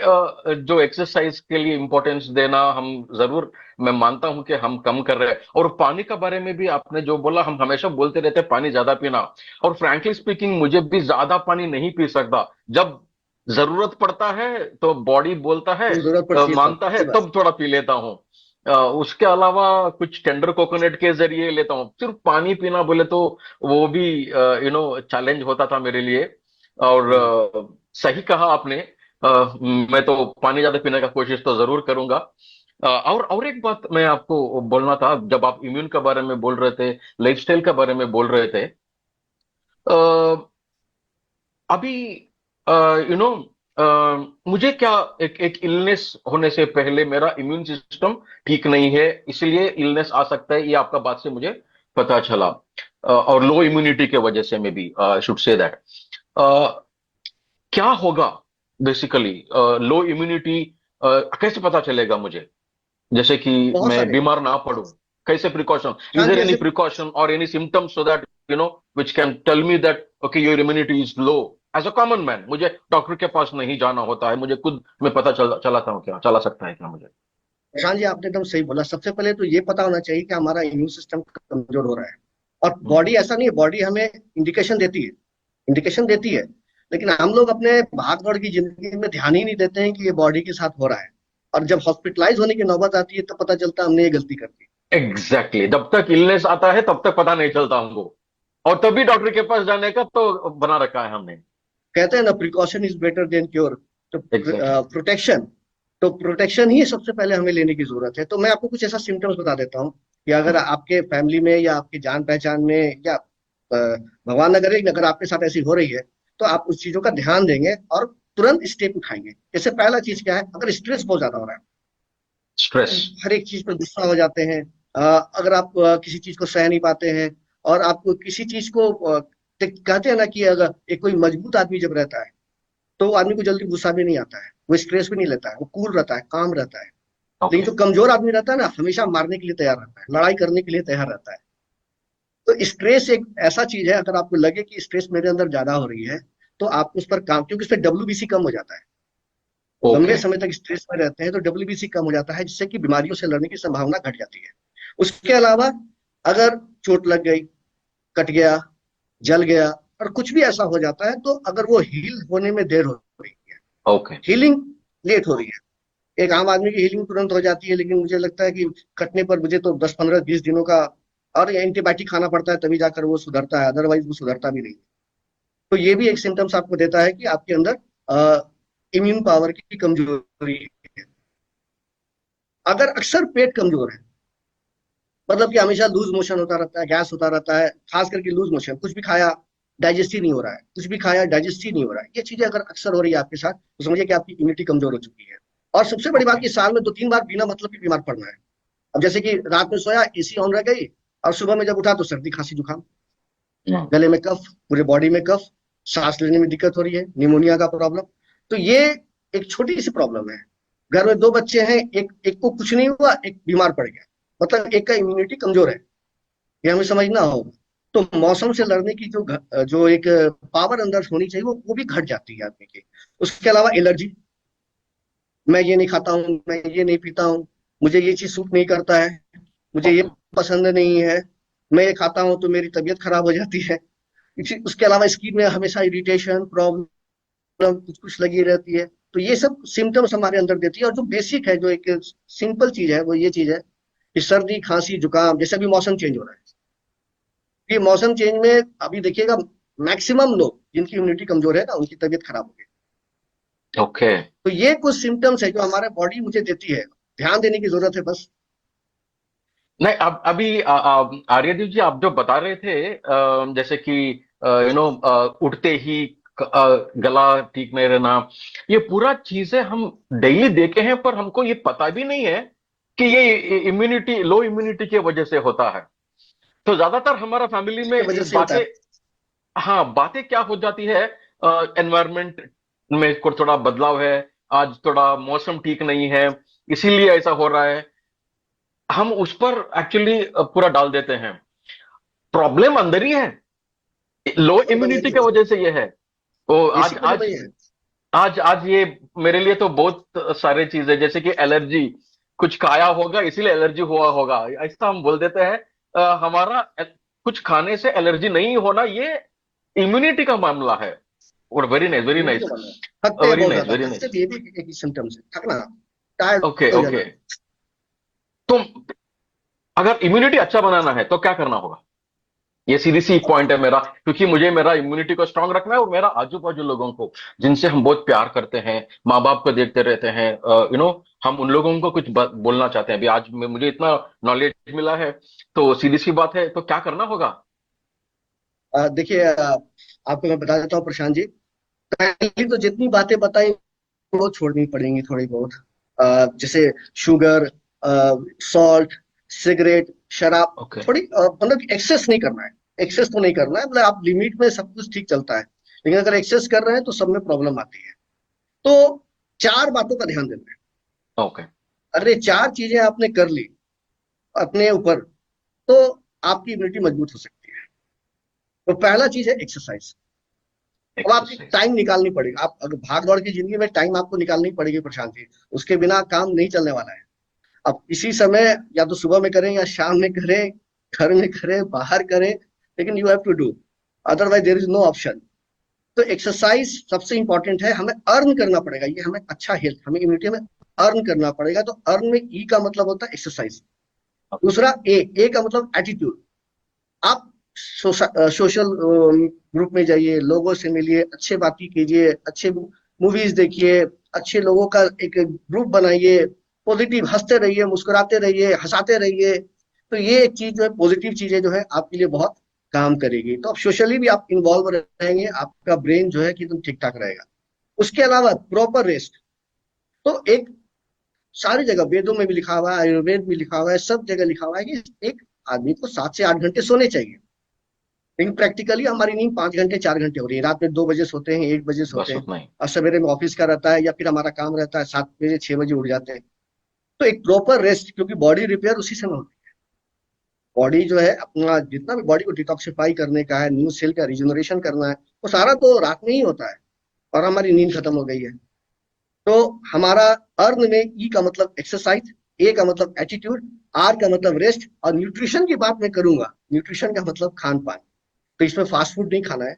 जो एक्सरसाइज के लिए इम्पोर्टेंस देना, हम जरूर, मैं मानता हूं कि हम कम कर रहे हैं। और पानी का बारे में भी आपने जो बोला, हम हमेशा बोलते रहते हैं पानी ज्यादा पीना। और फ्रैंकली स्पीकिंग, मुझे भी ज्यादा पानी नहीं पी सकता। जब जरूरत पड़ता है तो बॉडी बोलता है, जरूरत पड़ती है तब, मानता है, सही बात। तब थोड़ा पी लेता हूँ। उसके अलावा कुछ टेंडर कोकोनट के जरिए लेता हूँ। सिर्फ पानी पीना बोले तो वो भी चैलेंज होता था मेरे लिए। और सही कहा आपने। मैं तो पानी ज्यादा पीने का कोशिश तो जरूर करूंगा। और एक बात मैं आपको बोलना था, जब आप इम्यून के बारे में बोल रहे थे, लाइफस्टाइल के बारे में बोल रहे थे, अ, अभी यू नो मुझे क्या, एक इलनेस होने से पहले मेरा इम्यून सिस्टम ठीक नहीं है, इसलिए इलनेस आ सकता है, ये आपका बात से मुझे पता चला। और लो इम्यूनिटी के वजह से, may be should say that, क्या होगा बेसिकली लो इम्यूनिटी, कैसे पता चलेगा मुझे, जैसे कि बहुत मैं सारे। बीमार ना पड़ूं? कैसे प्रिकॉशन, इज हाँ देयर जी, एनी ऐसे प्रिकॉशन और any symptoms so that which can tell me that okay your immunity is low? As a common man, मुझे डॉक्टर के पास नहीं जाना होता है, मुझे खुद में पता चलाता हूँ, क्या चला सकता है क्या मुझे? प्रशांत जी, आपने एकदम सही बोला। सबसे पहले तो ये पता होना चाहिए कि हमारा इम्यून सिस्टम कमजोर हो रहा है। और हम्म, बॉडी, ऐसा नहीं है, बॉडी हमें इंडिकेशन देती है, इंडिकेशन देती है, लेकिन हम लोग अपने भाग दौड़ की जिंदगी में ध्यान ही नहीं देते हैं कि ये बॉडी के साथ हो रहा है। और जब हॉस्पिटलाइज होने की नौबत आती है तब पता चलता है हमने ये गलती कर दी। एग्जैक्टली, जब तक इलनेस आता है तब तक पता नहीं चलता हमको, और तभी डॉक्टर के पास जाने का तो बना रखा है हमने। कहते हैं ना, precaution is better than cure. तो एग्जैक्टली। प्रोटेक्शन, तो प्रोटेक्शन ही सबसे पहले हमें लेने की जरूरत है। तो मैं आपको कुछ ऐसा सिम्टम्स बता देता हूँ कि अगर आपके फैमिली में या आपकी जान पहचान में, या भगवान न करे अगर आपके साथ ऐसी हो रही है, तो आप उस चीजों का ध्यान देंगे और तुरंत स्टेप उठाएंगे। जैसे पहला चीज क्या है, अगर स्ट्रेस बहुत ज्यादा हो रहा है, स्ट्रेस। हर एक चीज पर गुस्सा हो जाते हैं, अगर आप किसी चीज को सह नहीं पाते हैं, और आपको किसी चीज को कहते हैं ना कि अगर एक कोई मजबूत आदमी जब रहता है तो वो आदमी को जल्दी गुस्सा भी नहीं आता है, वो स्ट्रेस भी नहीं लेता है, वो कूल रहता है, काम रहता है। लेकिन ओके। जो कमजोर आदमी रहता है ना, हमेशा मारने के लिए तैयार रहता है, लड़ाई करने के लिए तैयार रहता है। तो स्ट्रेस एक ऐसा चीज है, अगर आपको लगे कि स्ट्रेस मेरे अंदर ज्यादा हो रही है, तो आप उस पर काम, क्योंकि उस पर डब्ल्यूबीसी कम हो जाता है। लंबे ओके। समय तक स्ट्रेस में रहते हैं तो डब्ल्यूबीसी कम हो जाता है, जिससे कि बीमारियों से लड़ने की संभावना घट जाती है। उसके अलावा, अगर चोट लग गई, कट गया, जल गया, और कुछ भी ऐसा हो जाता है, तो अगर वो हील होने में देर हो रही है, ओके। हीलिंग लेट हो रही है। एक आम आदमी की हीलिंग तुरंत हो जाती है, लेकिन मुझे लगता है कि कटने पर मुझे तो 10 15 20 दिनों का और एंटीबायोटिक खाना पड़ता है, तभी जाकर वो सुधरता है, अदरवाइज वो सुधरता भी नहीं। तो ये भी एक सिम्टम्स आपको देता है कि आपके अंदर इम्यून पावर की कमजोरी है। अगर अक्सर पेट कमजोर है, मतलब कि हमेशा लूज मोशन होता रहता है, गैस होता रहता है, खास करके लूज मोशन, कुछ भी खाया डाइजेस्ट ही नहीं हो रहा है, कुछ भी खाया डाइजेस्ट ही नहीं हो रहा है, ये चीजें अगर अक्सर हो रही है आपके साथ, तो समझिए कि आपकी इम्यूनिटी कमजोर हो चुकी है। और सबसे बड़ी बात ओके। कि साल में 2 3 बार बिना मतलब के बीमार पड़ना है। अब जैसे कि रात में सोया, एसी ऑन रह गई, और सुबह में जब उठा तो सर्दी खांसी जुकाम, गले में कफ, पूरे बॉडी में कफ, सांस लेने में दिक्कत हो रही है, निमोनिया का प्रॉब्लम। तो ये एक छोटी सी प्रॉब्लम है। घर में 2 बच्चे हैं, एक एक को कुछ नहीं हुआ, एक बीमार पड़ गया, मतलब एक का इम्यूनिटी कमजोर है, ये हमें समझना होगा। तो मौसम से लड़ने की जो एक पावर अंदर होनी चाहिए, वो भी घट जाती है आदमी की। उसके अलावा एलर्जी, मैं ये नहीं खाता हूँ, मैं ये नहीं पीता हूँ, मुझे ये चीज सूट नहीं करता है, मुझे ये ओके। पसंद नहीं है, मैं ये खाता हूँ तो मेरी तबीयत खराब हो जाती है। उसके अलावा स्किन में हमेशा इरिटेशन प्रॉब्लम कुछ कुछ लगी रहती है। तो ये सब सिम्टम्स हमारे अंदर देती है। और जो बेसिक है, जो एक सिंपल चीज है, वो ये चीज है कि सर्दी खांसी जुकाम, जैसे अभी मौसम चेंज हो रहा है, ये मौसम चेंज में अभी देखिएगा, मैक्सिमम लोग जिनकी इम्यूनिटी कमजोर है ना, उनकी तबीयत खराब हो गई। ओके। तो ये कुछ सिम्टम्स है जो हमारे बॉडी मुझे देती है, ध्यान देने की जरूरत है बस। नहीं, अब अभी आर्यदीप जी, आप जो बता रहे थे, जैसे कि उठते ही गला ठीक नहीं रहना, ये पूरा चीजें हम डेली देखे हैं, पर हमको ये पता भी नहीं है कि ये इम्यूनिटी, लो इम्यूनिटी की वजह से होता है। तो ज्यादातर हमारा फैमिली में की वजह ये से होता बातें, है। हाँ, बातें क्या हो जाती है, एनवायरमेंट में थोड़ा बदलाव है, आज थोड़ा मौसम ठीक नहीं है, इसीलिए ऐसा हो रहा है, हम उस पर एक्चुअली पूरा डाल देते हैं। प्रॉब्लम अंदर ही है, लो प्रॉब्लम इम्यूनिटी यही की है, वजह से ये है। तो आज बेसिक वजह आज वही है। आज आज ये मेरे लिए तो बहुत सारे चीजें, जैसे कि एलर्जी, कुछ खाया होगा इसीलिए एलर्जी हुआ होगा, ऐसा हम बोल देते हैं। हमारा कुछ खाने से एलर्जी नहीं होना, ये इम्यूनिटी का मामला है। और very nice, very immunity nice, का मामला है। थकते हैं वेरी बहुत नाइस, ज्यादा, वेरी थकते नाइस। भी, ये भी एक ही सिम्टम्स है, थकना, टायर्ड ओके। हो ओके। जाना। तो अगर इम्यूनिटी अच्छा बनाना है तो क्या करना होगा? ये सीधी सी पॉइंट है मेरा, क्योंकि मुझे मेरा इम्यूनिटी को स्ट्रांग रखना है और मेरा आजू बाजू लोगों को जिनसे हम बहुत प्यार करते हैं, माँ बाप को देखते रहते हैं, हम उन लोगों को कुछ बोलना चाहते हैं। अभी आज मुझे इतना नॉलेज मिला है, तो सीधी सी बात है, तो क्या करना होगा? देखिए, आपको मैं बता देता हूँ प्रशांत जी। पहले तो जितनी बातें बताई वो छोड़नी पड़ेंगी थोड़ी बहुत। जैसे शुगर, सॉल्ट, सिगरेट, शराब, ओके। थोड़ी मतलब एक्सेस नहीं करना है। एक्सेस तो नहीं करना है, मतलब आप लिमिट में सब कुछ ठीक चलता है, लेकिन अगर एक्सेस कर रहे हैं तो सब में प्रॉब्लम आती है। तो 4 बातों का ध्यान देना है। ओके। अगर ये 4 चीजें आपने कर ली अपने ऊपर, तो आपकी इम्यूनिटी मजबूत हो सकती है। तो पहला चीज है एक्सरसाइज। अब आपको एक्सरसाइज। टाइम निकालनी पड़ेगी। आप अगर भाग दौड़ की जिंदगी में टाइम आपको निकालनी पड़ेगी प्रशांत जी, उसके बिना काम नहीं चलने वाला है। आप इसी समय या तो सुबह में करें या शाम में करें, घर में करें, बाहर करें, लेकिन you have to do, otherwise there is no option. तो एक्सरसाइज सबसे इंपॉर्टेंट है। हमें अर्न करना पड़ेगा, ये हमें अच्छा हेल्थ, हमें इम्यूनिटी में अर्न करना पड़ेगा। तो अर्न में ई का मतलब होता है एक्सरसाइज। दूसरा ए का मतलब एटीट्यूड। आप सोशल ग्रुप में जाइए, लोगों से मिलिए, अच्छे बातें कीजिए, अच्छे मूवीज देखिए, अच्छे लोगों का एक ग्रुप बनाइए, पॉजिटिव हंसते रहिए, मुस्कुराते रहिए, हंसाते रहिए। तो ये एक चीज जो है, पॉजिटिव चीजें जो है आपके लिए बहुत काम करेगी। तो आप सोशली भी आप इन्वॉल्व रहेंगे, आपका ब्रेन जो है कि एकदम ठीक ठाक रहेगा। उसके अलावा प्रॉपर रेस्ट। तो एक सारी जगह वेदों में भी लिखा हुआ है, आयुर्वेद में लिखा हुआ है, सब जगह लिखा हुआ है कि एक आदमी को 7 से 8 घंटे सोने चाहिए। लेकिन प्रैक्टिकली हमारी नींद 5 घंटे 4 घंटे हो रही है। रात में 2 बजे सोते हैं, 1 बजे सोते बस हैं, उतना ही। और सवेरे में ऑफिस का रहता है या फिर हमारा काम रहता है, 7 बजे 6 बजे उठ जाते हैं। तो एक प्रॉपर रेस्ट, क्योंकि बॉडी रिपेयर उसी समय होती है। बॉडी जो है अपना जितना भी बॉडी को डिटॉक्सिफाई करने का है, न्यू सेल का रिजनरेशन करना है, वो सारा तो रात में ही होता है। और हमारी नींद खत्म हो गई है। तो हमारा अर्न में ई का मतलब एक्सरसाइज, ए का मतलब एटीट्यूड, आर का मतलब रेस्ट, और न्यूट्रिशन की बात मैं करूंगा। न्यूट्रिशन का मतलब खान पान। तो इसमें फास्ट फूड नहीं खाना है।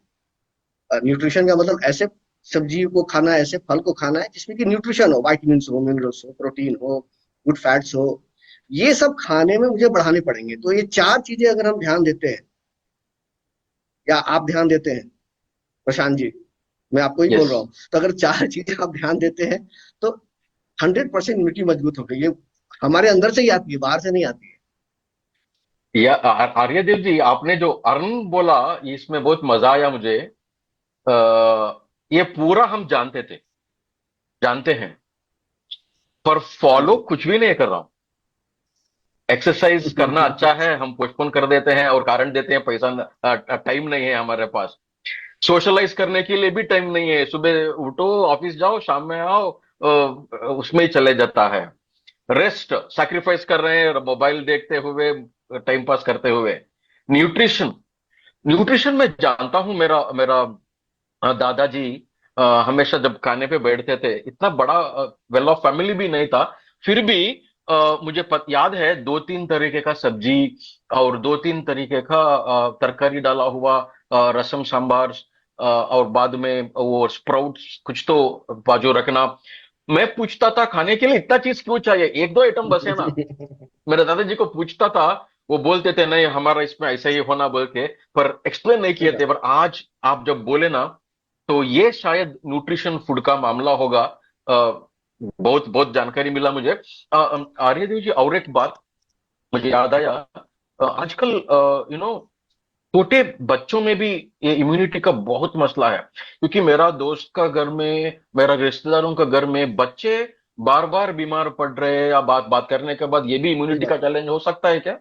न्यूट्रिशन का मतलब ऐसे सब्जी को खाना है, ऐसे फल को खाना है जिसमें कि न्यूट्रिशन हो, विटामिन्स हो, मिनरल्स हो, प्रोटीन हो, गुड फैट्स हो। ये सब खाने में मुझे बढ़ाने पड़ेंगे। तो ये 4 चीजें अगर हम ध्यान देते हैं, या आप ध्यान देते हैं प्रशांत जी, मैं आपको ही बोल यस। रहा हूँ, तो अगर 4 चीजें आप ध्यान देते हैं तो 100% इम्यूनिटी मजबूत हो गई। ये हमारे अंदर से ही आती है, बाहर से नहीं आती है। या आर्यदेव जी, आपने जो अर्न बोला, इसमें बहुत मजा आया मुझे। ये पूरा हम जानते हैं, पर हाँ फॉलो जी। कुछ भी नहीं कर रहा हूं। एक्सरसाइज करना अच्छा है, हम पोस्टपोन कर देते हैं और कारण देते हैं पैसा, टाइम नहीं है हमारे पास। सोशलाइज करने के लिए भी टाइम नहीं है, सुबह उठो, ऑफिस जाओ, शाम में आओ, उसमें ही चले जाता है। रेस्ट सैक्रिफाइस कर रहे हैं मोबाइल देखते हुए, टाइम पास करते हुए। न्यूट्रिशन, न्यूट्रिशन मैं जानता हूं। मेरा मेरा दादाजी हमेशा जब खाने पे बैठते थे, इतना बड़ा वेल ऑफ फैमिली भी नहीं था, फिर भी मुझे याद है 2-3 तरीके का सब्जी और 2-3 तरीके का तरकारी डाला हुआ, रसम सांबार, और बाद में वो स्प्राउट्स कुछ तो बाजू रखना। मैं पूछता था खाने के लिए इतना चीज क्यों चाहिए, 1-2 आइटम बस है ना। मेरे दादाजी को पूछता था, वो बोलते थे नहीं हमारा इसमें ऐसा ही होना बोल के, पर एक्सप्लेन नहीं किए थे। पर आज आप जब बोले ना, तो ये शायद न्यूट्रिशन फूड का मामला होगा। बहुत बहुत जानकारी मिला मुझे। आर्यदेव जी, और एक बात मुझे याद आया। आजकल छोटे बच्चों में भी ये इम्यूनिटी का बहुत मसला है, क्योंकि मेरा दोस्त का घर में, मेरा रिश्तेदारों का घर में बच्चे बार बार बीमार पड़ रहे हैं। या बात बात करने के बाद ये भी सही इम्यूनिटी का बात। चैलेंज हो सकता है क्या?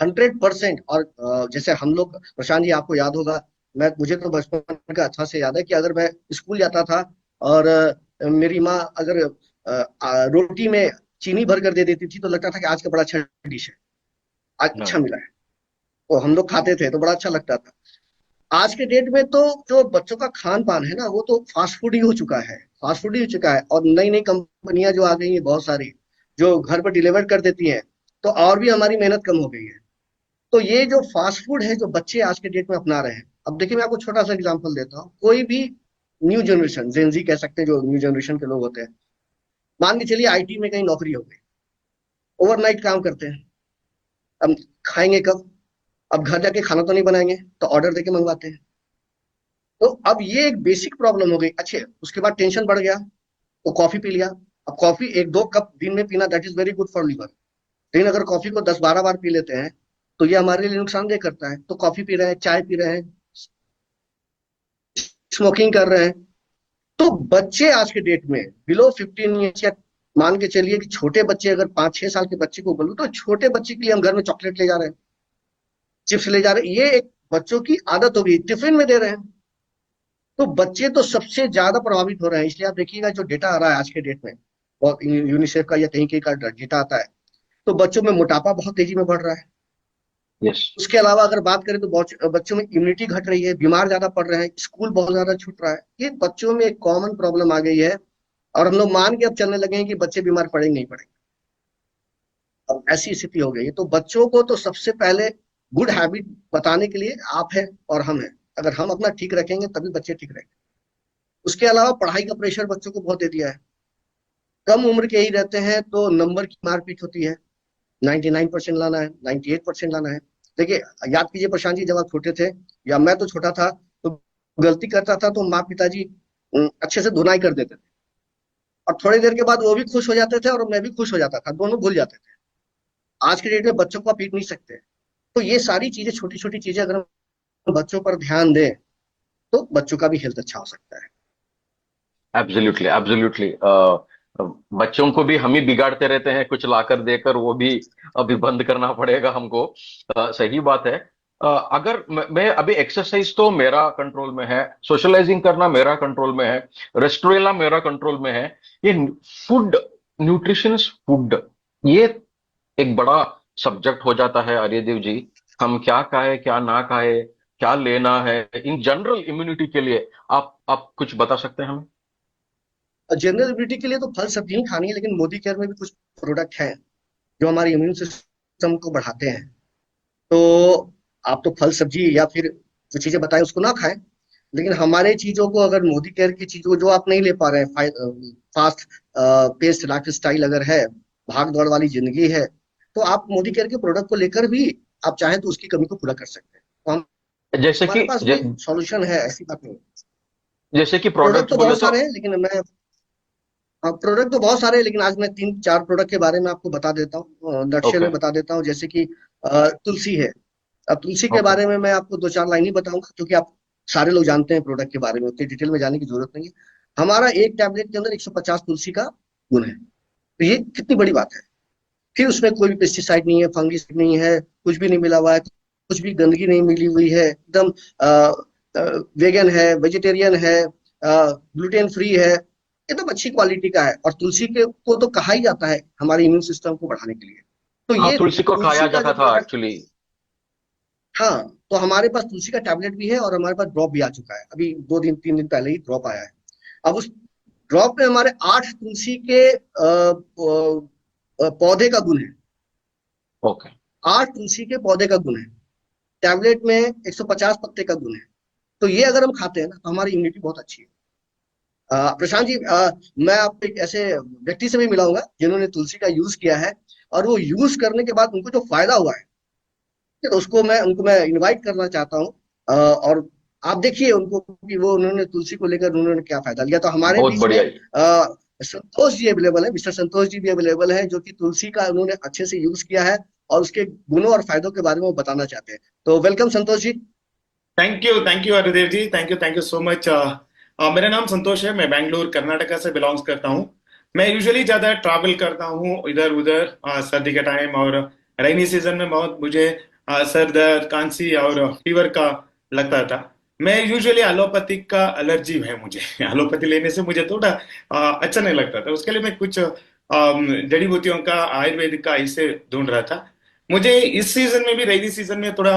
100%। और जैसे हम लोग, प्रशांत जी आपको याद होगा, मुझे तो बचपन का अच्छा से याद है कि अगर मैं स्कूल जाता था और मेरी माँ अगर रोटी में चीनी भर कर दे देती थी, तो लगता था कि आज का बड़ा अच्छा डिश है, आज अच्छा हाँ। मिला है। तो हम लोग खाते थे तो बड़ा अच्छा लगता था। आज के डेट में तो जो बच्चों का खान पान है ना, वो तो फास्ट फूड ही हो चुका है। फास्ट फूड ही हो चुका है, और नई नई कंपनियां जो आ गई हैं बहुत सारी, जो घर पर डिलीवर कर देती हैं, तो और भी हमारी मेहनत कम हो गई है। तो ये जो फास्ट फूड है जो बच्चे आज के डेट में अपना रहे हैं, अब देखिए मैं आपको छोटा सा एग्जांपल देता हूँ। कोई भी न्यू जनरेशन, जेनजी कह सकते हैं, जो न्यू जनरेशन के लोग होते हैं, मान के चलिए आईटी में कहीं नौकरी हो गई, ओवरनाइट काम करते हैं। अब खाएंगे कब? अब घर जाके खाना तो नहीं बनाएंगे, तो ऑर्डर देके मंगवाते हैं। तो अब ये एक बेसिक प्रॉब्लम हो गई। अच्छे, उसके बाद टेंशन बढ़ गया, तो कॉफी पी लिया। अब कॉफी 1-2 कप दिन में पीना, that is very good for liver. लेकिन अगर कॉफी को 10-12 बार पी लेते हैं तो ये हमारे लिए नुकसानदेह करता है। तो कॉफी पी रहे हैं, चाय पी रहे हैं, स्मोकिंग कर रहे हैं। तो बच्चे आज के डेट में बिलो 15 ईयर्स, या मान के चलिए कि छोटे बच्चे, अगर 5-6 साल के बच्चे को बोलूं, तो छोटे बच्चे के लिए हम घर में चॉकलेट ले जा रहे हैं, चिप्स ले जा रहे हैं। ये एक बच्चों की आदत हो गई, टिफिन में दे रहे हैं। तो बच्चे तो सबसे ज्यादा प्रभावित हो रहे हैं। इसलिए आप देखिएगा जो डेटा आ रहा है आज के डेट में, और यूनिसेफ का या कहीं कहीं का डेटा आता है, तो बच्चों में मोटापा बहुत तेजी में बढ़ रहा है। यस। उसके अलावा अगर बात करें तो बच्चों में इम्यूनिटी घट रही है, बीमार ज्यादा पड़ रहे हैं, स्कूल बहुत ज्यादा छूट रहा है। ये बच्चों में एक कॉमन प्रॉब्लम आ गई है, और हम लोग मान के अब चलने लगे हैं कि बच्चे बीमार पड़ेंगे नहीं पड़ेंगे। अब ऐसी स्थिति हो गई है। तो बच्चों को तो सबसे पहले गुड हैबिट बताने के लिए आप हैं और हम हैं। अगर हम अपना ठीक रखेंगे तभी बच्चे ठीक रहेंगे। उसके अलावा पढ़ाई का प्रेशर बच्चों को बहुत दे दिया है। कम उम्र के ही रहते हैं तो नंबर की मारपीट होती है। 99% लाना है, 98% लाना है। देखिए, याद कीजिए प्रशांत जी, जब आप छोटे थे या मैं तो छोटा था, तो गलती करता था तो माँ पिताजी अच्छे से धुनाई कर देते थे, और थोड़ी देर के बाद वो भी खुश हो जाते थे और मैं भी खुश हो जाता था, दोनों भूल जाते थे। आज के डेट में बच्चों को आप पीट नहीं सकते। तो ये सारी चीजें, छोटी छोटी चीजें अगर हम बच्चों पर ध्यान दें तो बच्चों का भी हेल्थ अच्छा हो सकता है। Absolutely, absolutely. बच्चों को भी हम ही बिगाड़ते रहते हैं, कुछ लाकर देकर, वो भी अभी बंद करना पड़ेगा हमको। सही बात है। अगर मैं अभी, एक्सरसाइज तो मेरा कंट्रोल में है, सोशलाइजिंग करना मेरा कंट्रोल में है, रेस्टोरेला मेरा कंट्रोल में है। ये फूड, न्यूट्रिशंस फूड, ये एक बड़ा सब्जेक्ट हो जाता है आर्यदेव जी। हम क्या खाए, क्या ना खाए, क्या लेना है इन जनरल इम्यूनिटी के लिए, आप कुछ बता सकते हैं हमें? जनरल इम्यूनिटी के लिए तो फल सब्जी ही खानी है, लेकिन मोदी केयर में भी कुछ प्रोडक्ट हैं जो हमारे इम्यून सिस्टम को बढ़ाते हैं। तो आप तो फल सब्जी या फिर जो चीजें बताएं उसको ना खाएं, लेकिन हमारे चीजों को, अगर मोदी केयर की चीजों जो आप नहीं ले पा रहे हैं, फास्ट पेस्ट लाइफ स्टाइल अगर है, भाग दौड़ वाली जिंदगी है, तो आप मोदी केयर के प्रोडक्ट को लेकर भी आप चाहें तो उसकी कमी को पूरा कर सकते हैं। तो जैसे हमारे कि पास भी सॉल्यूशन है, ऐसी बात नहीं। जैसे कि प्रोडक्ट प्रोडक्ट्स तो बोले बहुत तो। सारे हैं, लेकिन मैं प्रोडक्ट तो बहुत सारे हैं, लेकिन आज मैं 3-4 प्रोडक्ट के बारे में आपको बता देता हूँ, नटशेल ओके, में बता देता हूँ। जैसे कि तुलसी है। अब तुलसी के ओके, बारे में मैं आपको 2-4 लाइन ही बताऊंगा, क्योंकि आप सारे लोग जानते हैं प्रोडक्ट के बारे में, उतनी डिटेल में जाने की जरूरत नहीं है। हमारा एक टैबलेट के अंदर 150 तुलसी का गुण है, तो ये कितनी बड़ी बात है। फिर उसमें कोई भी पेस्टिसाइड नहीं है, फंगिसाइड नहीं है, कुछ भी नहीं मिला हुआ है, कुछ भी गंदगी नहीं मिली हुई है, एकदम वेगन है, वेजिटेरियन है, ग्लूटेन फ्री है, एकदम अच्छी क्वालिटी का है। और तुलसी के को तो कहा ही जाता है हमारे इम्यून सिस्टम को बढ़ाने के लिए। तो हाँ, ये तुलसी को खाया तुलसी का जाता जो था प्रोडक्ट, एक्चुअली। हाँ, तो हमारे पास तुलसी का टैबलेट भी है, और हमारे पास ड्रॉप भी आ चुका है। अभी 2-3 दिन पहले ही ड्रॉप आया है। अब उस ड्रॉप में हमारे 8 तुलसी के पौधे का गुण है। ओके। 8 तुलसी के पौधे का गुण है। टैबलेट में 150 पत्ते का गुण है। तो ये अगर हम खाते हैं ना, तो हमारी इम्यूनिटी बहुत अच्छी है। प्रशांत जी, मैं आपको एक ऐसे व्यक्ति से भी मिला हूंगा जिन्होंने तुलसी का यूज किया है, और वो यूज करने के बाद उनको जो फायदा हुआ है, तो उनको मैं इनवाइट करना चाहता हूँ। और आप देखिए उनको कि वो उन्होंने तुलसी को लेकर उन्होंने क्या फायदा लिया। तो हमारे बहुत बीच में बढ़िया। संतोष जी अवेलेबल है, मिस्टर संतोष जी भी अवेलेबल है, जो कि तुलसी का उन्होंने अच्छे से यूज किया है और उसके गुणों और फायदों के बारे में वो बताना चाहते हैं। तो welcome Santosh ji. Thank you Haridev ji, thank you so much. मेरा नाम संतोष है, मैं बेंगलुरु कर्नाटका से बिलोंग्स करता हूँ। मैं यूजुअली ज्यादा ट्रैवल करता हूँ इधर उधर सर्दी के टाइम, और रेनी सीजन में बहुत मुझे सर दर्द, खांसी और फीवर का लगता था। मैं यूजुअली एलोपैथिक का एलर्जी है मुझे। एलोपैथी लेने से मुझे थोड़ा अच्छा नहीं लगता था। उसके लिए मैं कुछ जड़ी बूटियों का, आयुर्वेदिक का इसे ढूंढ रहा था। मुझे इस सीजन में भी, रेनी सीजन में, थोड़ा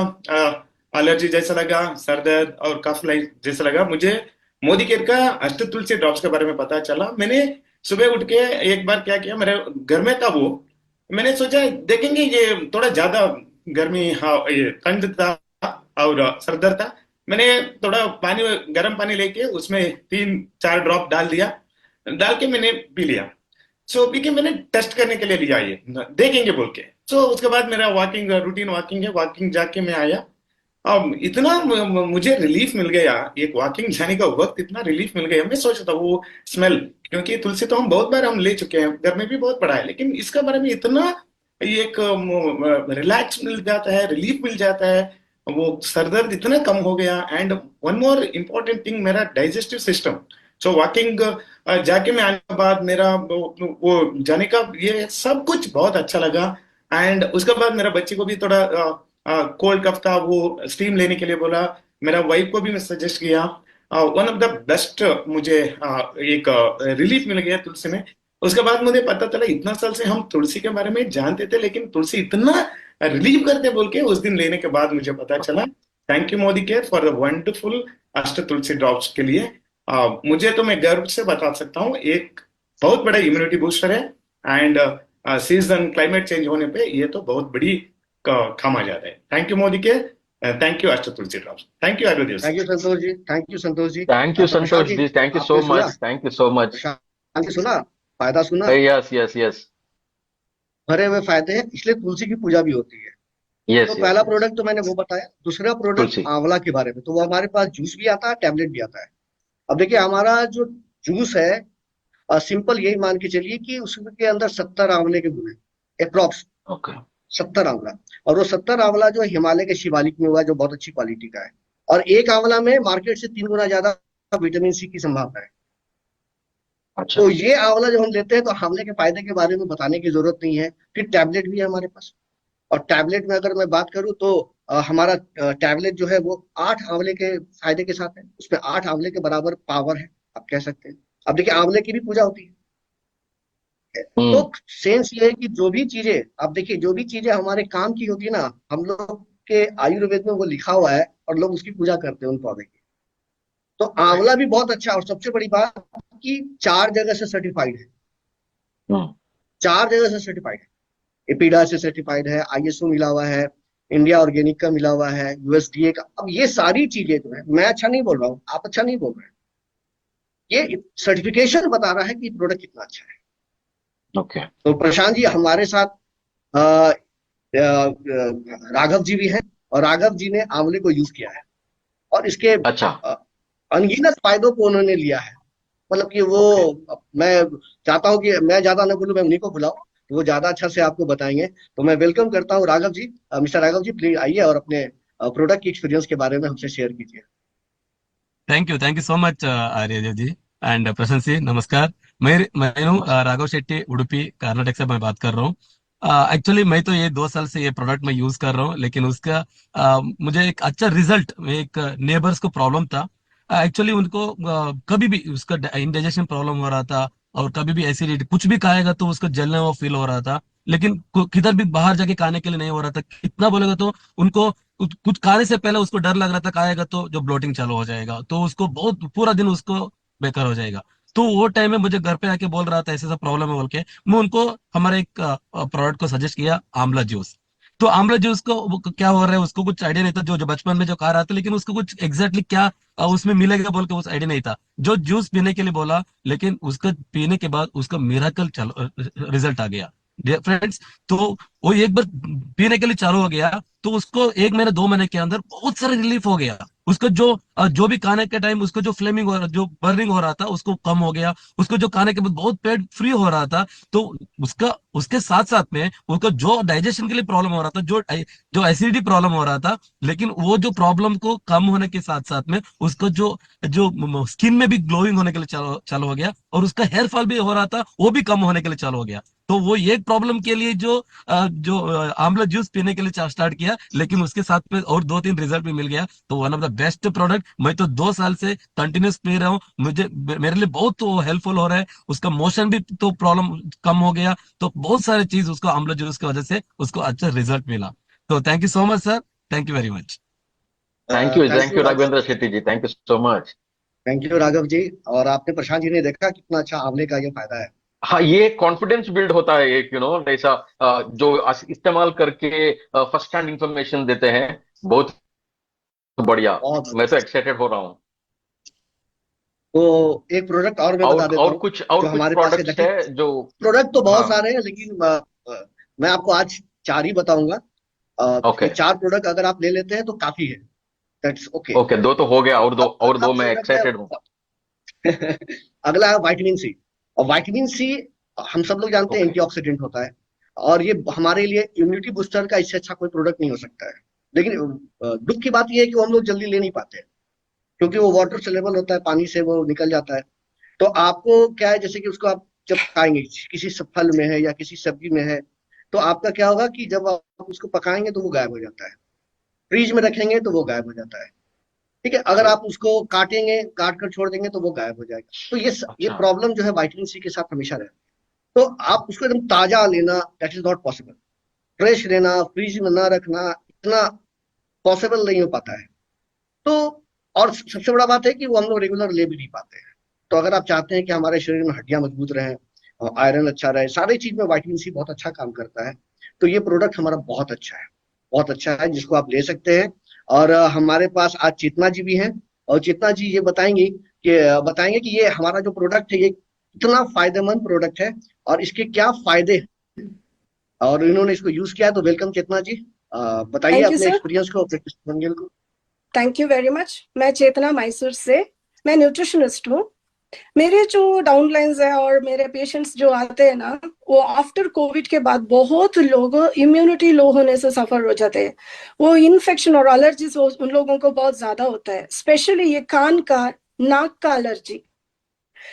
एलर्जी जैसा लगा, सर दर्द और कफ लाइक जैसा लगा। मुझे मोदी केयर का अष्ट तुलसी ड्रॉप्स के बारे में पता चला। मैंने सुबह उठ के एक बार क्या किया, मेरे घर में था वो, मैंने सोचा देखेंगे, ये थोड़ा ज्यादा गर्मी, हाँ, ये ठंड था और सर दर्द था। मैंने थोड़ा पानी, गर्म पानी लेके उसमें 3-4 ड्रॉप डाल दिया, डाल के मैंने पी लिया। सो पी के मैंने टेस्ट करने के लिए लिया, ये देखेंगे बोल के। सो उसके बाद मेरा वॉकिंग रूटीन वॉकिंग है, वॉकिंग जाके मैं आया। इतना मुझे रिलीफ मिल गया, एक वॉकिंग जाने का वक्त इतना रिलीफ मिल गया। मैं सोच रहा था वो स्मेल, क्योंकि तुलसी तो हम बहुत बार हम ले चुके हैं, घर में भी बहुत पड़ा है, लेकिन इसका बारे में इतना एक रिलैक्स मिल जाता है, रिलीफ मिल जाता है, वो सर दर्द इतना कम हो गया। And one more important thing, मेरा डाइजेस्टिव सिस्टम। सो वॉकिंग जाके मैं आने के बाद मेरा वो जाने का ये सब कुछ बहुत अच्छा लगा। एंड उसके बाद मेरा बच्चे को भी थोड़ा कोल्ड कफ था, वो स्टीम लेने के लिए बोला। मेरा वाइफ को भी मैं सजेस्ट किया। वन ऑफ द बेस्ट मुझे एक रिलीफ मिल गया तुलसी में। उसके बाद मुझे पता चला इतना साल से हम तुलसी के बारे में जानते थे, लेकिन तुलसी इतना रिलीव करते बोल के उस दिन लेने के बाद मुझे पता चला। Thank you Modi care for the wonderful अष्ट तुलसी ड्रॉप्स के लिए। मुझे तो मैं गर्व से बता सकता हूँ एक बहुत बड़ा इम्यूनिटी बूस्टर है। एंड सीजन क्लाइमेट चेंज होने पे ये तो बहुत बड़ी काम आ जाता है। Thank you Modi care, thank you Ashta Tulsi drops, thank you Ayurveda. Thank you Santosh ji, thank you Santosh ji. Thank you Prashant Santosh ji, ji, thank you so आपने सुना? Much, thank you so much. Prashant ji सुना, फायदा सुना? यस यस यस भरे हुए फायदे हैं, इसलिए तुलसी की पूजा भी होती है। यस तो यस पहला यस प्रोडक्ट तो मैंने वो बताया। दूसरा प्रोडक्ट तुलसी। आंवला के बारे में, तो वो हमारे पास जूस भी आता है, टैबलेट भी आता है। अब देखिए हमारा जो जूस है, सिंपल यही मान के चलिए कि उसके अंदर 70 आंवले के गुण है, अप्रोक्स ओके 70 आंवला। और वो 70 आंवला जो हिमालय के शिवालिक में हुआ है, जो बहुत अच्छी क्वालिटी का है। और एक आंवला में मार्केट से 3 गुना ज्यादा विटामिन सी की संभावना है। अच्छा तो ये आंवला जब हम लेते हैं तो आंवले के फायदे के बारे में बताने की जरूरत नहीं है। फिर टैबलेट भी है हमारे पास। और टैबलेट में अगर मैं बात करूं तो हमारा टैबलेट जो है वो 8 आंवले के फायदे के साथ है। उसमें 8 आंवले के बराबर पावर है, आप कह सकते हैं। अब देखिए आंवले की भी पूजा होती है। तो सेंस ये है कि जो भी चीजें, आप देखिए जो भी चीजें हमारे काम की होती है ना, हम लोग के आयुर्वेद में वो लिखा हुआ है और लोग उसकी पूजा करते हैं उन पौधे की। तो आंवला भी बहुत अच्छा है। और सबसे बड़ी बात कि 4 जगह से सर्टिफाइड है, 4 जगह से सर्टिफाइड है। एपीडा से सर्टिफाइड है, आईएसओ मिला हुआ है, इंडिया ऑर्गेनिक का मिला हुआ है, यूएसडीए का। अब ये सारी चीजें जो है, मैं अच्छा नहीं बोल रहा हूँ, आप अच्छा नहीं बोल रहे हैं, ये सर्टिफिकेशन बता रहा है कि प्रोडक्ट कितना अच्छा है। ओके तो प्रशांत जी हमारे साथ अ, राघव जी भी हैं, और राघव जी ने आंवले को यूज किया है और इसके अच्छा अनगिनत फायदों को उन्होंने लिया है। मतलब कि वो मैं चाहता हूँ कि मैं ज्यादा ना बोलूं, मैं उन्हीं को बुलाऊं, तो वो ज्यादा अच्छा से आपको बताएंगे। तो मैं वेलकम करता हूँ राघव जी। मिस्टर राघव जी प्लीज आइए और अपने प्रोडक्ट की एक्सपीरियंस के बारे में हमसे शेयर कीजिए। Thank you so much Arya ji and Prashant ji, नमस्कार। मैं राघव शेट्टी, उडुपी कर्नाटक से मैं बात कर रहा हूँ। एक्चुअली मैं तो ये 2 साल से ये प्रोडक्ट मैं यूज कर रहा हूँ, लेकिन उसका मुझे एक अच्छा रिजल्ट, एक नेबर्स को प्रॉब्लम था। एक्चुअली उनको कभी भी उसका इंडाइजेशन प्रॉब्लम हो रहा था, और कभी भी एसिडिटी कुछ भी खाएगा तो उसको जलने वो फील हो रहा था। लेकिन किधर भी बाहर जाके खाने के लिए नहीं हो रहा था। कितना बोलेगा तो उनको कुछ खाने से पहले उसको डर लग रहा था, खाएगा तो जो ब्लोटिंग चालू हो जाएगा, तो उसको बहुत पूरा दिन उसको बेकार हो जाएगा। तो वो टाइम में मुझे घर पे आके बोल रहा था ऐसा ऐसा प्रॉब्लम है बोल के, मैं उनको हमारे एक प्रोडक्ट को सजेस्ट किया, आंवला जूस। तो आंवला जूस को क्या हो रहा है उसको कुछ आइडिया नहीं था, जो जो बचपन में जो खा रहा था, लेकिन उसको कुछ एग्जैक्टली क्या उसमें मिलेगा बोल के उस आइडिया नहीं था। जो जूस पीने के लिए बोला, लेकिन उसका पीने के बाद उसका मिराकल रिजल्ट आ गया फ्रेंड्स। तो वो एक बार पीने के लिए चालू हो गया, तो उसको 1 महीने 2 महीने के अंदर बहुत सारा रिलीफ हो गया। उसको जो भी खाने के टाइम उसको जो फ्लेमिंग हो रहा, जो बर्निंग हो रहा था, उसको कम हो गया। उसको जो खाने के बाद बहुत पेट फ्री हो रहा था। तो उसका उसके साथ साथ में उसको जो डाइजेशन के लिए प्रॉब्लम हो रहा था, जो एसिडिटी प्रॉब्लम हो रहा था, लेकिन वो जो प्रॉब्लम को कम होने के साथ साथ में उसको जो जो स्किन में भी ग्लोइंग होने के लिए चालू हो गया, और उसका हेयर फॉल भी हो रहा था वो भी कम होने के लिए चालू हो गया। तो वो एक प्रॉब्लम के लिए जो आंवला जूस पीने के लिए स्टार्ट किया, लेकिन उसके साथ में और 2-3 रिजल्ट भी मिल गया। तो one of the best product, मैं तो 2 साल से कंटिन्यूस पी रहा हूँ। मेरे लिए बहुत तो हेल्पफुल हो रहा है। उसका मोशन भी तो प्रॉब्लम कम हो गया। तो बहुत सारी चीज उसको आंवला जूस की वजह से उसको अच्छा रिजल्ट मिला। तो thank you so much sir, thank you very much. Thank you Raghavendra Shetty ji, thank you so much. Thank you Raghav ji. और आपने प्रशांत जी ने देखा कितना अच्छा आंवले का ये फायदा है। हाँ, ये कॉन्फिडेंस बिल्ड होता है एक, ऐसा जो इस्तेमाल करके फर्स्ट हैंड इंफॉर्मेशन देते हैं। बहुत बढ़िया, बहुत मैं तो एक्साइटेड हो रहा हूँ। तो एक प्रोडक्ट और मैं बता देता और हूँ कुछ जो हमारे पास है। प्रोडक्ट्स है जो, प्रोडक्ट तो बहुत हाँ सारे हैं, लेकिन मैं आपको आज 4 ही बताऊंगा। ओके ये 4 प्रोडक्ट अगर आप ले लेते हैं तो काफी है, दैट्स ओके। ओके, 2 तो हो गया, और दो, अब और अगला दो मैं प्रोडक्ट है एक्साइटेड हूँ। अगला है विटामिन सी। और विटामिन सी हम सब लोग जानते हैं ओके एंटीऑक्सीडेंट होता है, और ये हमारे लिए इम्यूनिटी बूस्टर का इससे अच्छा कोई प्रोडक्ट नहीं हो सकता है। लेकिन दुख की बात ये है कि वो हम लोग जल्दी ले नहीं पाते, क्योंकि वो वाटर सोल्यूबल होता है, पानी से वो निकल जाता है। तो आपको क्या है, जैसे कि उसको आप जब खाएंगे, किसी फल में है या किसी सब्जी में है, तो आपका क्या होगा कि जब आप उसको पकाएंगे तो वो गायब हो जाता है, फ्रीज में रखेंगे तो वो गायब हो जाता है। ठीक है, अगर जी, आप उसको काटेंगे, काट कर छोड़ देंगे तो वो गायब हो जाएगा। तो ये अच्छा प्रॉब्लम जो है विटामिन सी के साथ हमेशा रहती है। तो आप उसको एकदम ताजा लेना, that is not possible. Fresh लेना, फ्रीज में ना रखना, इतना पॉसिबल नहीं हो पाता है। तो और सबसे बड़ा बात है कि वो हम लोग रेगुलर ले भी नहीं पाते हैं। तो अगर आप चाहते हैं कि हमारे शरीर में हड्डियां मजबूत रहें, आयरन अच्छा रहे, सारी चीज में विटामिन सी बहुत अच्छा काम करता है। तो ये प्रोडक्ट हमारा बहुत अच्छा है, बहुत अच्छा है, जिसको आप ले सकते हैं। और हमारे पास आज चेतना जी भी हैं, और चेतना जी ये बताएंगे कि ये हमारा जो प्रोडक्ट है ये कितना फायदेमंद प्रोडक्ट है और इसके क्या फायदे हैं, और इन्होंने इसको यूज किया है। तो वेलकम चेतना जी, बताइए थैंक यू अपने सर। एक्सपीरियंस को, अपने टेस्टिमोनियल को। Thank you very much. मैं चेतना मैसूर से, मैं न्यूट्रिशनिस्ट हूँ। मेरे जो डाउनलाइंस है और मेरे पेशेंट्स जो आते हैं ना, वो आफ्टर कोविड के बाद बहुत लोग इम्यूनिटी लो होने से सफर हो जाते हैं। वो इन्फेक्शन और एलर्जीज उन लोगों को बहुत ज्यादा होता है, स्पेशली ये कान का, नाक का एलर्जी,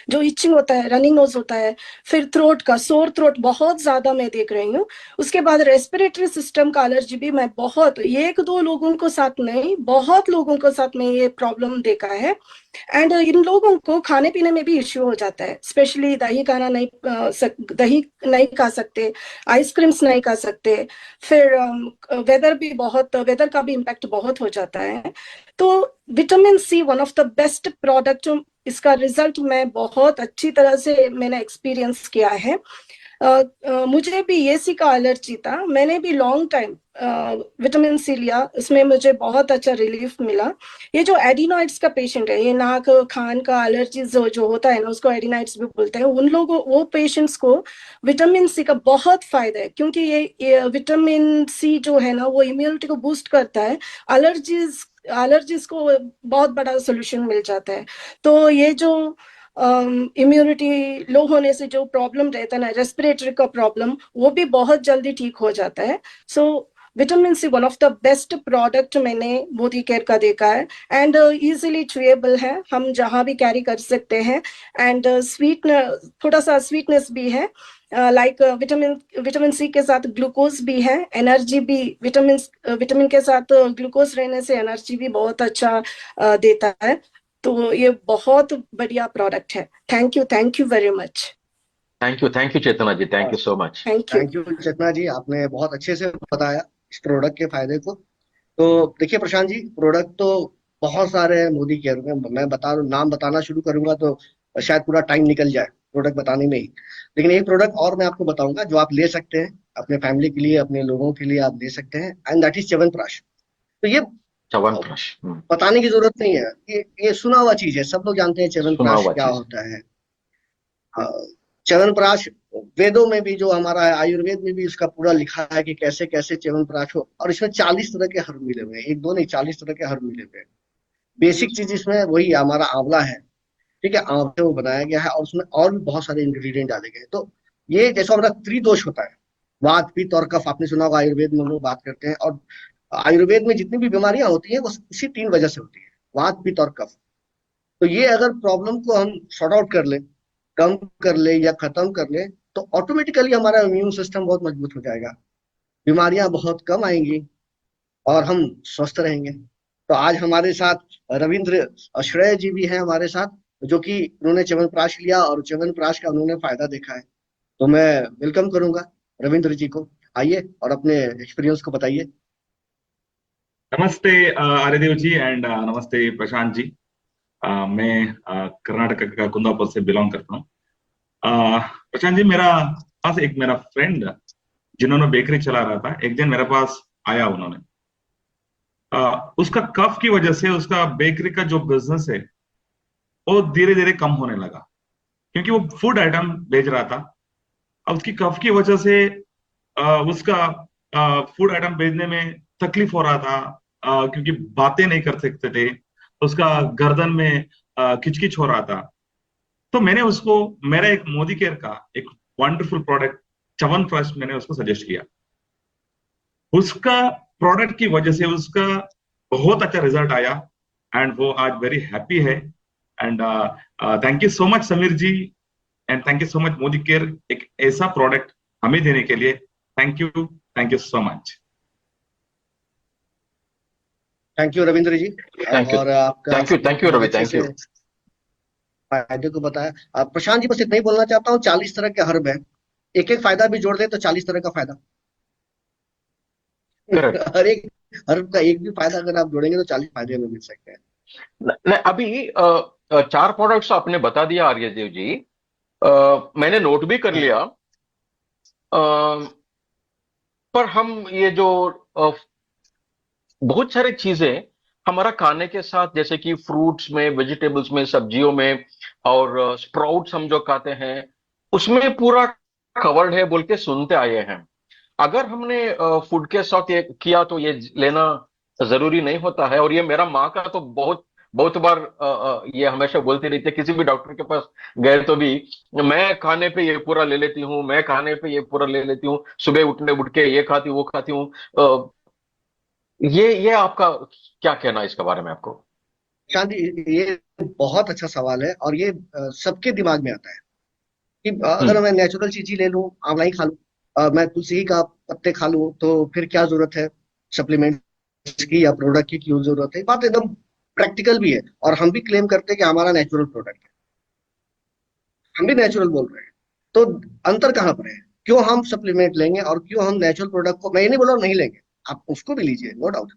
जो इचिंग होता है, रनिंग नोज होता है, फिर थ्रोट का सोर थ्रोट बहुत ज्यादा मैं देख रही हूँ। उसके बाद रेस्पिरेटरी सिस्टम का एलर्जी भी मैं बहुत, 1-2 लोगों को साथ नहीं, बहुत लोगों को साथ में ये प्रॉब्लम देखा है। एंड इन लोगों को खाने पीने में भी इश्यू हो जाता है, स्पेशली दही खाना नहीं, दही नहीं खा सकते, आइसक्रीम्स नहीं खा सकते, फिर वेदर का भी इम्पैक्ट बहुत हो जाता है। तो vitamin C one of the best product, इसका रिजल्ट मैं बहुत अच्छी तरह से मैंने एक्सपीरियंस किया है। मुझे भी ये सी का एलर्जी था, मैंने भी लॉन्ग टाइम विटामिन सी लिया, इसमें मुझे बहुत अच्छा रिलीफ मिला। ये जो एडिनॉइड्स का पेशेंट है, ये नाक खान का एलर्जी जो होता है ना, उसको एडिनॉइड्स भी बोलते हैं, उन लोगों, वो पेशेंट्स को विटामिन सी का बहुत फायदा है, क्योंकि ये विटामिन सी जो है ना, वो इम्यूनिटी को बूस्ट करता है। एलर्जीज को बहुत बड़ा सोल्यूशन मिल जाता है। तो ये जो इम्यूनिटी लो होने से जो प्रॉब्लम रहता है ना, रेस्पिरेटरी का प्रॉब्लम, वो भी बहुत जल्दी ठीक हो जाता है। So vitamin C one of the best product मैंने मोदी केयर का देखा है। एंड इजीली च्यूएबल है, हम जहां भी कैरी कर सकते हैं। एंड थोड़ा सा स्वीटनेस भी है, लाइक विटामिन सी के साथ ग्लूकोज भी है, एनर्जी भी, विटामिन के साथ ग्लूकोज रहने से एनर्जी भी बहुत अच्छा देता है। तो ये बहुत बढ़िया प्रोडक्ट है। Thank you very much. Thank you Chetna ji, thank you so much. Thank you. Thank you Chetna ji, आपने बहुत अच्छे से बताया इस प्रोडक्ट के फायदे को। तो देखिए प्रशांत जी, प्रोडक्ट तो बहुत सारे हैं मोदी केयर में, मैं नाम बताना शुरू करूंगा तो शायद पूरा टाइम निकल जाए प्रोडक्ट बताने में ही। लेकिन एक प्रोडक्ट और मैं आपको बताऊंगा जो आप ले सकते हैं अपने फैमिली के लिए, अपने लोगों के लिए आप ले सकते हैं, एंड दैट इज च्यवनप्राश। तो ये च्यवनप्राश, बताने की जरूरत नहीं है, ये सुना हुआ चीज है, सब लोग जानते हैं सुना च्यवनप्राश हुआ क्या चीज। होता है। च्यवनप्राश वेदों में भी जो हमारा है, आयुर्वेद में भी इसका पूरा लिखा है कि कैसे कैसे च्यवनप्राश हो, और इसमें 40 तरह के हर्ब मिले हुए हैं, एक दो नहीं 40 तरह के हर्ब मिले हुए हैं। बेसिक चीज इसमें वही हमारा आंवला है, ठीक है, आंवले से वो बनाया गया है, और उसमें और भी बहुत सारे इंग्रेडिएंट डाले गए हैं। तो ये जैसा हमारा त्रिदोष होता है, वात पित्त और कफ, आपने सुना होगा आयुर्वेद में हम लोग बात करते हैं, और आयुर्वेद में जितनी भी बीमारियां होती हैं वो इसी 3 वजह से होती है, वात पित्त और कफ। तो ये अगर प्रॉब्लम को हम सॉर्ट आउट कर ले, कम कर ले या खत्म कर ले, तो ऑटोमेटिकली हमारा इम्यून सिस्टम बहुत मजबूत हो जाएगा, बीमारियां बहुत कम आएंगी और हम स्वस्थ रहेंगे। तो आज हमारे साथ रविंद्र श्रेय जी भी हैं हमारे साथ, जो कि उन्होंने च्यवनप्राश लिया और च्यवनप्राश का उन्होंने फायदा देखा है। तो मैं वेलकम करूंगा रविंद्र जी को, आइए और अपने एक्सपीरियंस को बताइए। नमस्ते आर्यदेव जी एंड नमस्ते प्रशांत जी। मैं कर्नाटक का कुंदापुर से बिलोंग करता हूँ। प्रशांत जी, मेरा फ्रेंड जिन्होंने बेकरी चला रहा था, एक दिन मेरे पास आया, उन्होंने उसका कफ की वजह से उसका बेकरी का जो बिजनेस है वो धीरे धीरे कम होने लगा, क्योंकि वो फूड आइटम बेच रहा था। अब उसकी कफ की वजह से उसका फूड आइटम भेजने में तकलीफ हो रहा था, क्योंकि बातें नहीं कर सकते थे, उसका गर्दन में खिचखिच हो रहा था। तो मैंने उसको मेरा एक मोदी केयर का एक वंडरफुल प्रोडक्ट च्यवनप्राश मैंने उसको सजेस्ट किया। उसका प्रोडक्ट की वजह से उसका बहुत अच्छा रिजल्ट आया एंड वो आज वेरी हैप्पी है। And thank you so much Sameer ji, and thank you so much Modicare एक ऐसा प्रोडक्ट हमें देने के लिए। Thank you so much. Thank you Ravindra ji. Thank you, और आपका थैंक यू रवि, अच्छे थैंक से यू। फायदे को बताया। प्रशांत जी, बस इतना ही बोलना चाहता हूँ, 40 तरह के हर्ब है, एक एक फायदा भी जोड़ दे तो 40 तरह का फायदा। करेक्ट। हर एक हर्ब का एक भी फायदा अगर आप जोड़ेंगे तो 40 फायदे हमें मिल सकते हैं। नहीं, अभी 4 प्रोडक्ट्स आपने बता दिया आर्यदेव जी, मैंने नोट भी कर लिया। पर हम ये जो बहुत सारी चीजें हमारा खाने के साथ, जैसे कि फ्रूट्स में, वेजिटेबल्स में, सब्जियों में, और स्प्राउट्स हम जो खाते हैं उसमें पूरा कवर्ड है बोल के सुनते आए हैं। अगर हमने फूड के साथ ये किया तो ये लेना जरूरी नहीं होता है। और ये मेरा माँ का तो बहुत बहुत बार ये हमेशा बोलती रहती है, किसी भी डॉक्टर के पास गए तो भी, मैं खाने पे ये पूरा ले लेती हूँ, मैं खाने पे ये पूरा ले लेती हूँ, सुबह उठ के ये खाती हूँ वो खाती हूँ। ये आपका क्या कहना है इसके बारे में आपको? प्रशांत जी, ये बहुत अच्छा सवाल है और ये सबके दिमाग में आता है कि अगर मैं नेचुरल चीज ही ले लूं, आंवला ही खा लूं, मैं तुलसी का पत्ते खा लूं, तो फिर क्या जरूरत है सप्लीमेंट की या प्रोडक्ट की, क्यों जरूरत है? बात एकदम प्रैक्टिकल भी है और हम भी क्लेम करते हैं कि हमारा नेचुरल प्रोडक्ट है, हम भी नेचुरल बोल रहे हैं। तो अंतर कहाँ पर है? क्यों हम सप्लीमेंट लेंगे और क्यों हम नेचुरल प्रोडक्ट को, मैं ये नहीं बोल रहा हूँ नहीं लेंगे, आप उसको भी लीजिए, नो डाउट,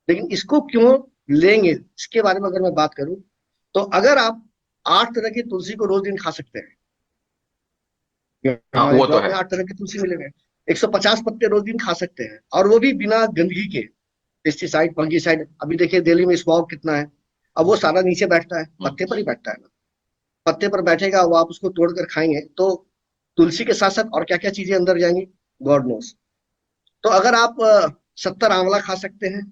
लेकिन इसको क्यों लेंगे इसके बारे में अगर मैं बात करूं, तो अगर आप 8 तरह की तुलसी को रोज दिन खा सकते हैं, हाँ, हमारे वो तो ब्लॉग है। में 8 तरह के तुलसी मिलेंगे, 150 पत्ते रोज दिन खा सकते हैं, और वो भी बिना गंदगी के, पेस्टिसाइड फंगीसाइड। अभी देखिए दिल्ली में स्मॉग कितना है, अब वो सारा नीचे बैठता है, पत्ते पर ही बैठता है ना, पत्ते पर बैठेगा, वो आप उसको तोड़कर खाएंगे तो तुलसी के साथ साथ और क्या क्या चीजें अंदर जाएंगी, गॉड नोस। तो अगर आप 70 आंवला खा सकते हैं,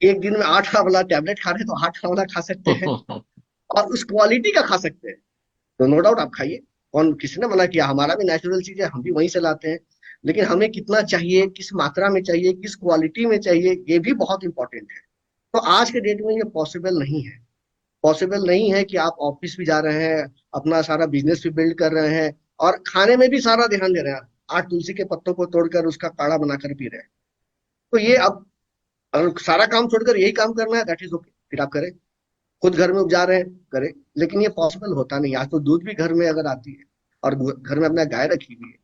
एक दिन में 8 आंवला टैबलेट खा रहे हैं तो 8 आंवला खा सकते हैं, और उस क्वालिटी का खा सकते हैं, तो नो डाउट आप खाइए। कौन, किसी ने मना किया? हमारा भी नेचुरल चीज है, हम भी वहीं से लाते हैं, लेकिन हमें कितना चाहिए, किस मात्रा में चाहिए, किस क्वालिटी में चाहिए, ये भी बहुत इंपॉर्टेंट है। तो आज के डेट में ये पॉसिबल नहीं है, पॉसिबल नहीं है कि आप ऑफिस भी जा रहे हैं, अपना सारा बिजनेस भी बिल्ड कर रहे हैं और खाने में भी सारा ध्यान दे रहे हैं, 8 तुलसी के पत्तों को तोड़कर उसका काढ़ा बनाकर पी रहे हैं। तो ये अब अगर सारा काम छोड़कर यही काम करना है, दैट इज ओके, फिर आप करें, खुद घर में उपजा रहे हैं करें, लेकिन ये पॉसिबल होता नहीं। आज तो दूध भी घर में अगर आती है और घर में अपना गाय रखी हुई है,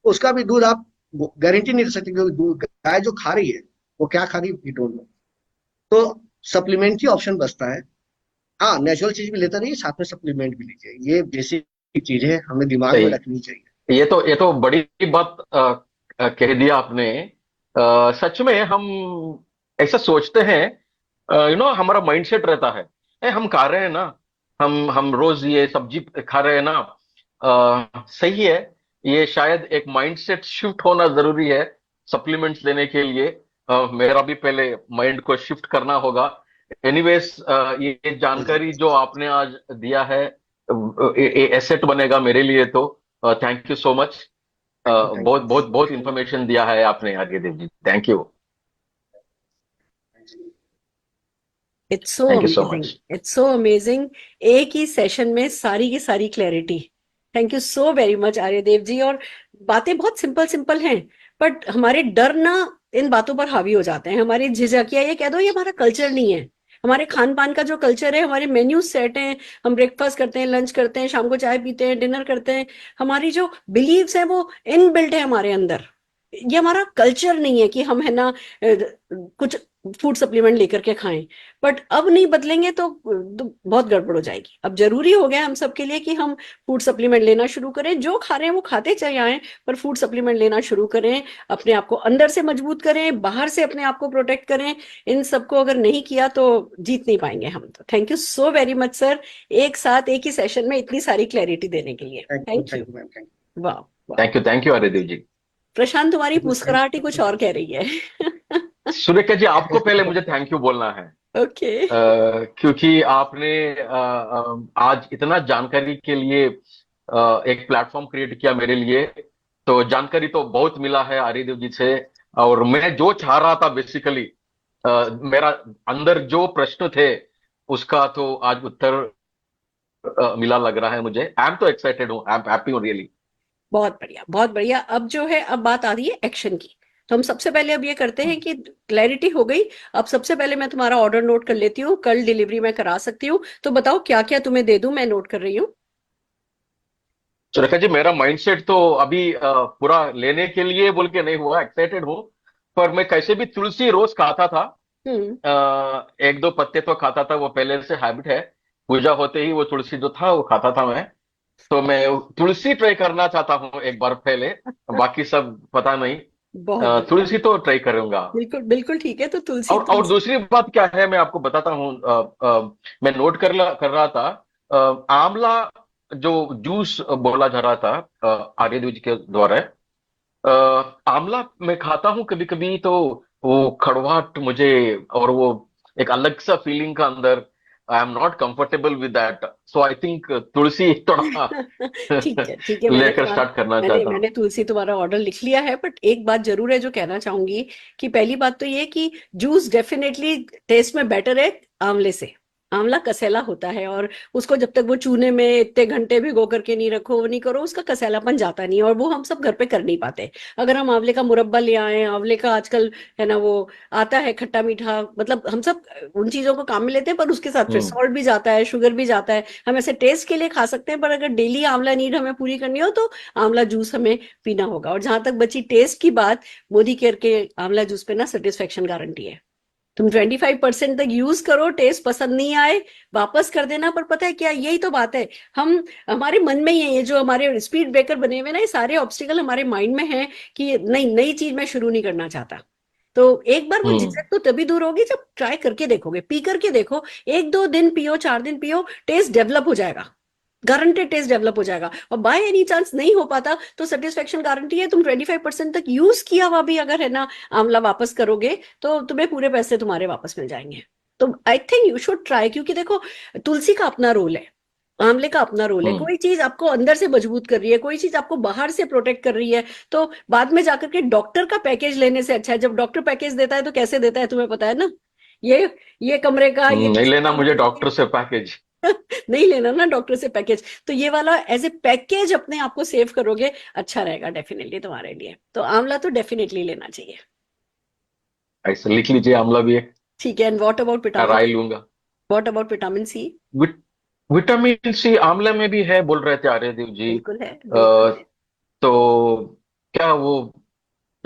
तो उसका भी दूध आप गारंटी नहीं दे सकते क्योंकि दूध गाय जो खा रही है वो क्या खा रही है, वी डोंट नो। तो सप्लीमेंट की ऑप्शन बचता है। हाँ, नेचुरल चीज भी लेते रहिए, साथ में सप्लीमेंट भी लीजिए, ये बेसिक चीज है, हमें दिमाग में सही। रखनी चाहिए। ये तो बड़ी बात कह दिया आपने। सच में हम ऐसा सोचते हैं, हमारा माइंडसेट रहता है, हम खा रहे हैं ना, हम रोज ये सब्जी खा रहे हैं ना, सही है। ये शायद एक माइंडसेट शिफ्ट होना जरूरी है सप्लीमेंट्स लेने के लिए। मेरा भी पहले माइंड को शिफ्ट करना होगा। एनीवेज, ये जानकारी जो आपने आज दिया है, एसेट बनेगा मेरे लिए। तो थैंक यू सो मच। बहुत बहुत बहुत इंफॉर्मेशन दिया है आपने Aryadev ji, thank you. It's so Thank you so amazing, much. It's so amazing. एक ही सेशन में सारी की सारी clarity. Thank you so very much Aryadev ji. और बातें बहुत सिंपल सिंपल हैं, बट हमारे डर ना इन बातों पर हावी हो जाते हैं, हमारी झिझक, या ये कह दो ये हमारा कल्चर नहीं है। हमारे खान पान का जो कल्चर है, हमारे मेन्यू सेट हैं, हम ब्रेकफास्ट करते हैं, लंच करते हैं, शाम को चाय पीते हैं, डिनर करते हैं, हमारी जो बिलीव्स है वो इनबिल्ट है हमारे अंदर। ये हमारा कल्चर नहीं है कि हम है ना कुछ फूड सप्लीमेंट लेकर के खाएं। बट अब नहीं बदलेंगे तो बहुत गड़बड़ हो जाएगी। अब जरूरी हो गया हम सबके लिए कि हम फूड सप्लीमेंट लेना शुरू करें। जो खा रहे हैं वो खाते चले आए, पर फूड सप्लीमेंट लेना शुरू करें, अपने आप को अंदर से मजबूत करें, बाहर से अपने आप को प्रोटेक्ट करें। इन सबको अगर नहीं किया तो जीत नहीं पाएंगे हम। तो thank you so very much sir, एक साथ एक ही सेशन में इतनी सारी क्लैरिटी देने के लिए। Thank you. Ma'am, thank you. वाह, थैंक यू आर्यदेव जी। प्रशांत, तुम्हारी मुस्कुराहट ही कुछ और कह रही है। सुरेखा जी, आपको पहले मुझे थैंक यू बोलना है। ओके। क्योंकि आपने आज इतना जानकारी के लिए एक प्लेटफॉर्म क्रिएट किया मेरे लिए। तो जानकारी तो बहुत मिला है आर्यदेव जी से, और मैं जो चाह रहा था बेसिकली, मेरा अंदर जो प्रश्न थे उसका तो आज उत्तर मिला लग रहा है मुझे। आई एम तो एक्साइटेड हूँ, आई एम हैप्पी हूँ रियली। बहुत बढ़िया, बहुत बढ़िया। अब जो है, अब बात आ रही है एक्शन की। तो हम सबसे पहले अब ये करते हैं कि क्लैरिटी हो गई। अब सबसे पहले मैं तुम्हारा ऑर्डर नोट कर लेती हूँ, कल डिलीवरी मैं करा सकती हूँ। तो बताओ क्या क्या तुम्हें दे दूं, मैं नोट कर रही हूँ। सुरेखा जी, मेरा माइंडसेट तो अभी पूरा लेने के लिए बोल के नहीं हुआ, एक्साइटेड हूँ। पर मैं कैसे भी तुलसी रोज खाता था, हम्म। एक दो पत्ते तो खाता था, वो पहले से हैबिट है। पूजा होते ही वो तुलसी जो था वो खाता था मैं। तो मैं तुलसी ट्राई करना चाहता हूँ एक बार पहले, बाकी सब पता नहीं। बहुत बढ़िया। तुलसी तो ट्राई करूंगा। बिल्कुल बिल्कुल ठीक है। तो तुलसी और तुलसी दूसरी बात क्या है, मैं आपको बताता हूँ। मैं नोट कर रहा था, आंवला जो जूस बोला जा रहा था आर्यदेव जी के द्वारा। आंवला मैं खाता हूँ कभी कभी, तो वो कड़वाहट मुझे, और वो एक अलग सा फीलिंग का अंदर, I am not comfortable with that. So I think Tulsi थोड़ा ठीक है, ठीक है। लेकर स्टार्ट करना चाहता हूँ। मैंने तुलसी तुम्हारा ऑर्डर लिख लिया है। बट एक बात जरूर है जो कहना चाहूंगी, कि पहली बात तो ये कि जूस डेफिनेटली टेस्ट में बेटर है आंवले से। आंवला कसैला होता है, और उसको जब तक वो चूने में इतने घंटे भिगो करके नहीं रखो, वो नहीं करो, उसका कसैलापन जाता नहीं है, और वो हम सब घर पे कर नहीं पाते। अगर हम आंवले का मुरब्बा ले आए, आंवले का आजकल है ना वो आता है खट्टा मीठा, मतलब हम सब उन चीजों को काम में लेते हैं, पर उसके साथ फिर सॉल्ट भी जाता है, शुगर भी जाता है। हम ऐसे टेस्ट के लिए खा सकते हैं, पर अगर डेली आंवला नीड हमें पूरी करनी हो तो आंवला जूस हमें पीना होगा। और जहां तक बची टेस्ट की बात, मोदी केयर के आंवला जूस पे ना सेटिस्फेक्शन गारंटी है। तुम 25% तक यूज करो, टेस्ट पसंद नहीं आए वापस कर देना। पर पता है क्या, यही तो बात है, हम हमारे मन में ही है, ये जो हमारे स्पीड ब्रेकर बने हुए ना, ये सारे ऑब्स्टिकल हमारे माइंड में है कि नहीं, नई चीज मैं शुरू नहीं करना चाहता। तो एक बार वो झिझक तो तभी दूर होगी जब ट्राई करके देखोगे, पी करके देखो, 1-2 दिन पियो, 4 दिन पियो, टेस्ट डेवलप हो जाएगा, गारंटेड टेस्ट डेवलप हो जाएगा। और बाय एनी चांस नहीं हो पाता तो सेटिस्फेक्शन गारंटी है, तुम 25% तक यूज किया हुआ भी अगर है ना आंवला वापस करोगे, तो तुम्हें पूरे पैसे तुम्हारे वापस मिल जाएंगे। तो I think you should try, क्योंकि देखो तुलसी का अपना रोल है, आंवले का अपना रोल है। कोई चीज आपको अंदर से मजबूत कर रही है, कोई चीज आपको बाहर से प्रोटेक्ट कर रही है, तो बाद में जाकर के डॉक्टर का पैकेज लेने से अच्छा है, जब डॉक्टर पैकेज देता है तो कैसे देता है तुम्हें पता है ना। ये कमरे का ये नहीं लेना मुझे डॉक्टर से पैकेज। नहीं लेना ना डॉक्टर से पैकेज। तो ये वाला एज ए पैकेज अपने आप को सेव करोगे, अच्छा रहेगा डेफिनेटली तुम्हारे लिए। तो आंवला तो डेफिनेटली लेना चाहिए। ऐसे लिख लीजिए, आंवला भी है। ठीक है। एंड व्हाट अबाउट विटामिन, राय लूंगा। What about vitamin C? Vitamin C आंवले में भी है बोल रहे थे आर्यदेव जी। बिल्कुल है, बिल्कुल है। तो क्या वो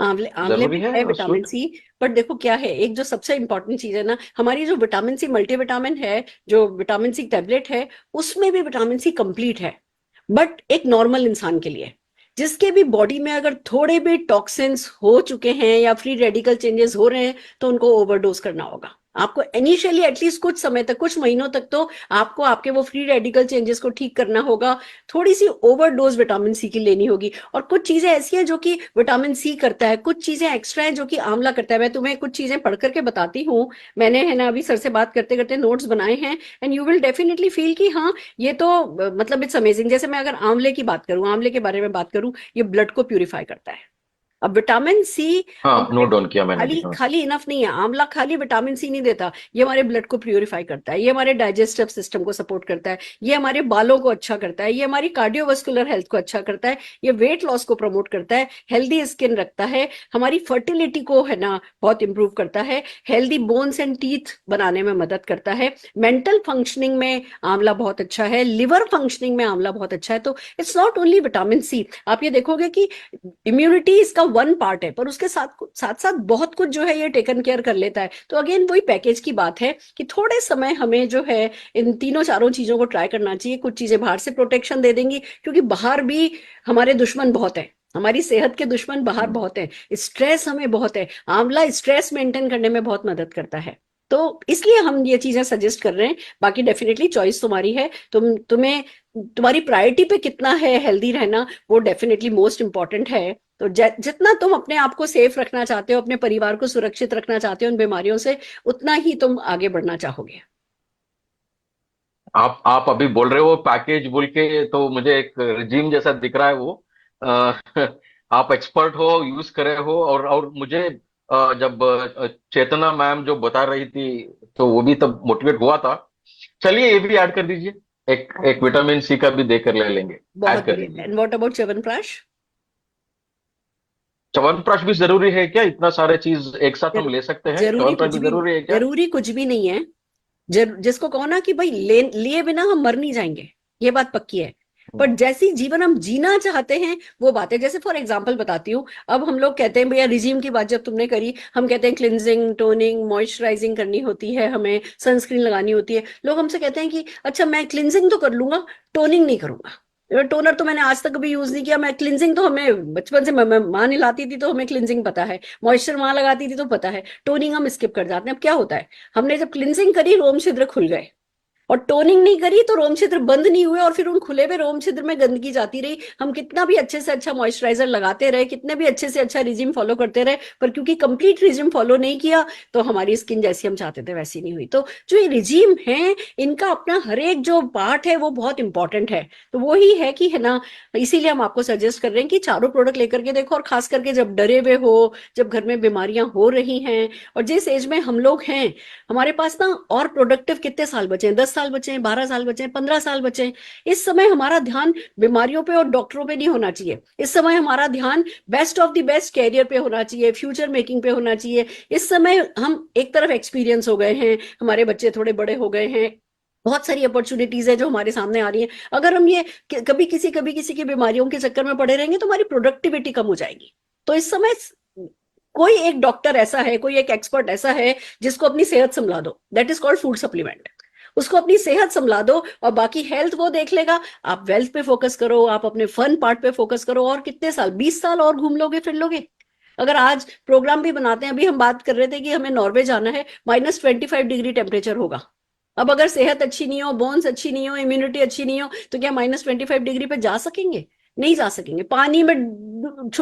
आंवले जरूरी में है है विटामिन स्वीट? सी। बट देखो क्या है, एक जो सबसे इंपॉर्टेंट चीज है ना, हमारी जो विटामिन सी मल्टीविटामिन है, जो विटामिन सी टैबलेट है, उसमें भी विटामिन सी कंप्लीट है। बट एक नॉर्मल इंसान के लिए, जिसके भी बॉडी में अगर थोड़े भी टॉक्सिन्स हो चुके हैं या फ्री रेडिकल चेंजेस हो रहे हैं, तो उनको ओवरडोज करना होगा। आपको इनिशियली एटलीस्ट कुछ समय तक, कुछ महीनों तक तो आपको आपके वो फ्री रेडिकल चेंजेस को ठीक करना होगा। थोड़ी सी ओवरडोज विटामिन सी की लेनी होगी। और कुछ चीजें ऐसी हैं जो कि विटामिन सी करता है, कुछ चीजें एक्स्ट्रा हैं जो कि आंवला करता है। मैं तुम्हें कुछ चीजें पढ़ करके बताती हूँ, मैंने है ना अभी सर से बात करते करते नोट्स बनाए हैं, and you will definitely feel कि हाँ ये तो मतलब इट्स अमेजिंग। जैसे मैं अगर आंवले की बात करूं, आंवले के बारे में बात करूं, ये ब्लड को प्यूरिफाई करता है। अब विटामिन सी हाँ, नोट डाउन किया मैंने भी। खाली इनफ नहीं है। आंवला खाली विटामिन सी नहीं देता, ये हमारे ब्लड को प्यूरिफाई करता है, ये हमारे डाइजेस्टिव सिस्टम को सपोर्ट करता है, ये हमारे बालों को अच्छा करता है, ये हमारी कार्डियोवास्कुलर हेल्थ को अच्छा करता है, ये वेट लॉस को प्रमोट करता है, हेल्दी स्किन रखता है, हमारी फर्टिलिटी को है ना बहुत इंप्रूव करता है, हेल्दी बोन्स एंड टीथ बनाने में मदद करता है, मेंटल फंक्शनिंग में आंवला बहुत अच्छा है, लिवर फंक्शनिंग में आंवला बहुत अच्छा है। तो it's not only vitamin C. आप ये देखोगे कि इम्यूनिटी इसका वन पार्ट है, पर उसके साथ साथ बहुत कुछ जो है ये टेकन केयर कर लेता है। तो अगेन वही पैकेज की बात है कि थोड़े समय हमें जो है इन तीनों चारों चीजों को ट्राई करना चाहिए। कुछ चीजें बाहर से प्रोटेक्शन दे देंगी, क्योंकि बाहर भी हमारे दुश्मन बहुत है, हमारी सेहत के दुश्मन बाहर बहुत है। स्ट्रेस हमें बहुत है, आंवला स्ट्रेस मेंटेन करने में बहुत मदद करता है। तो इसलिए हम ये चीजें सजेस्ट कर रहे हैं। बाकी डेफिनेटली चॉइस तुम्हारी है, तुम्हें तुम्हारी प्रायोरिटी पे कितना है हेल्दी रहना, वो डेफिनेटली मोस्ट इंपॉर्टेंट है। तो जितना तुम अपने आप को सेफ रखना चाहते हो, अपने परिवार को सुरक्षित रखना चाहते हो उन बीमारियों से, उतना ही तुम आगे बढ़ना चाहोगे। आप अभी बोल रहे हो पैकेज बोल के, तो मुझे एक रिजीम जैसा दिख रहा है वो। आप एक्सपर्ट हो, यूज करे हो, और मुझे जब चेतना मैम जो बता रही थी, तो वो भी तब मोटिवेट हुआ था। चलिए ये भी ऐड कर दीजिए, एक विटामिन सी का भी देकर ले लेंगे, ऐड बहुत कर बढ़िया। दीजिए। And what about chyawanprash? Chyawanprash भी जरूरी है क्या? इतना सारे चीज एक साथ हम ले सकते हैं? जरूरी च्यवनप्राश कुछ भी भी, जरूरी है क्या? जरूरी कुछ भी नहीं है। जिसको कहो ना कि भाई लिए बिना हम मर नहीं जाएंगे, ये बात पक्की है। पर जैसी जीवन हम जीना चाहते हैं वो बात है। जैसे फॉर एग्जांपल बताती हूँ, अब हम लोग कहते हैं भैया रिजीम की बात जब तुमने करी, हम कहते हैं क्लिनजिंग, टोनिंग, मॉइस्चराइजिंग करनी होती है, हमें सनस्क्रीन लगानी होती है। लोग हमसे कहते हैं कि अच्छा मैं क्लिनजिंग तो कर लूंगा, टोनिंग नहीं करूंगा। टोनर तो मैंने आज तक कभी यूज नहीं किया। मैं क्लिनजिंग तो हमें बचपन से माँ नहलाती थी तो हमें क्लिनजिंग पता है, मॉइस्चर माँ लगाती थी तो पता है, टोनिंग हम स्किप कर जाते हैं। अब क्या होता है, हमने जब क्लिनजिंग करी रोम छिद्र खुल गए, और टोनिंग नहीं करी तो रोम छिद्र बंद नहीं हुए, और फिर उन खुले हुए रोम छिद्र में गंदगी जाती रही। हम कितना भी अच्छे से अच्छा मॉइस्चराइजर लगाते रहे, कितने भी अच्छे से अच्छा रिजिम फॉलो करते रहे, पर क्योंकि कंप्लीट रिजिम फॉलो नहीं किया तो हमारी स्किन जैसी हम चाहते थे वैसी नहीं हुई। तो जो ये रिजिम है, इनका अपना हर एक जो पार्ट है वो बहुत इंपॉर्टेंट है। तो वो ही है कि है ना, इसीलिए हम आपको सजेस्ट कर रहे हैं कि चारों प्रोडक्ट लेकर के देखो। और खास करके जब डरे हुए हो, जब घर में बीमारियां हो रही हैं, और जिस एज में हम लोग हैं, हमारे पास ना और प्रोडक्टिव कितने साल बचे हैं? 10 साल बचे हैं, 12 साल बचे हैं, 15 साल बचे हैं। इस समय हमारा ध्यान बीमारियों पे और डॉक्टरों पे नहीं होना चाहिए। इस समय हमारा ध्यान best of the best career पे होना चाहिए, फ्यूचर मेकिंग पे होना चाहिए। इस समय हम एक तरफ एक्सपीरियंस हो गए हैं, हमारे बच्चे थोड़े बड़े हो गए हैं, बहुत सारी अपॉर्चुनिटीज है जो हमारे सामने आ रही हैं। अगर हम ये कभी किसी की बीमारियों के चक्कर में पड़े रहेंगे तो हमारी प्रोडक्टिविटी कम हो जाएगी। तो इस समय कोई एक डॉक्टर ऐसा है, कोई एक एक्सपर्ट ऐसा है जिसको अपनी सेहत संभला दो, that is called food supplement. उसको अपनी सेहत संभला दो और बाकी हेल्थ वो देख लेगा। आप वेल्थ पे फोकस करो, आप अपने फन पार्ट पे फोकस करो, और कितने साल, 20 साल और घूम लोगे फिर लोगे। अगर आज प्रोग्राम भी बनाते हैं, अभी हम बात कर रहे थे कि हमें नॉर्वे जाना है, -25 डिग्री टेम्परेचर होगा। अब अगर सेहत अच्छी नहीं हो, बोन्स अच्छी नहीं हो, इम्यूनिटी अच्छी नहीं हो, तो क्या -25 डिग्री पे जा सकेंगे? नहीं जा सकेंगे। पानी में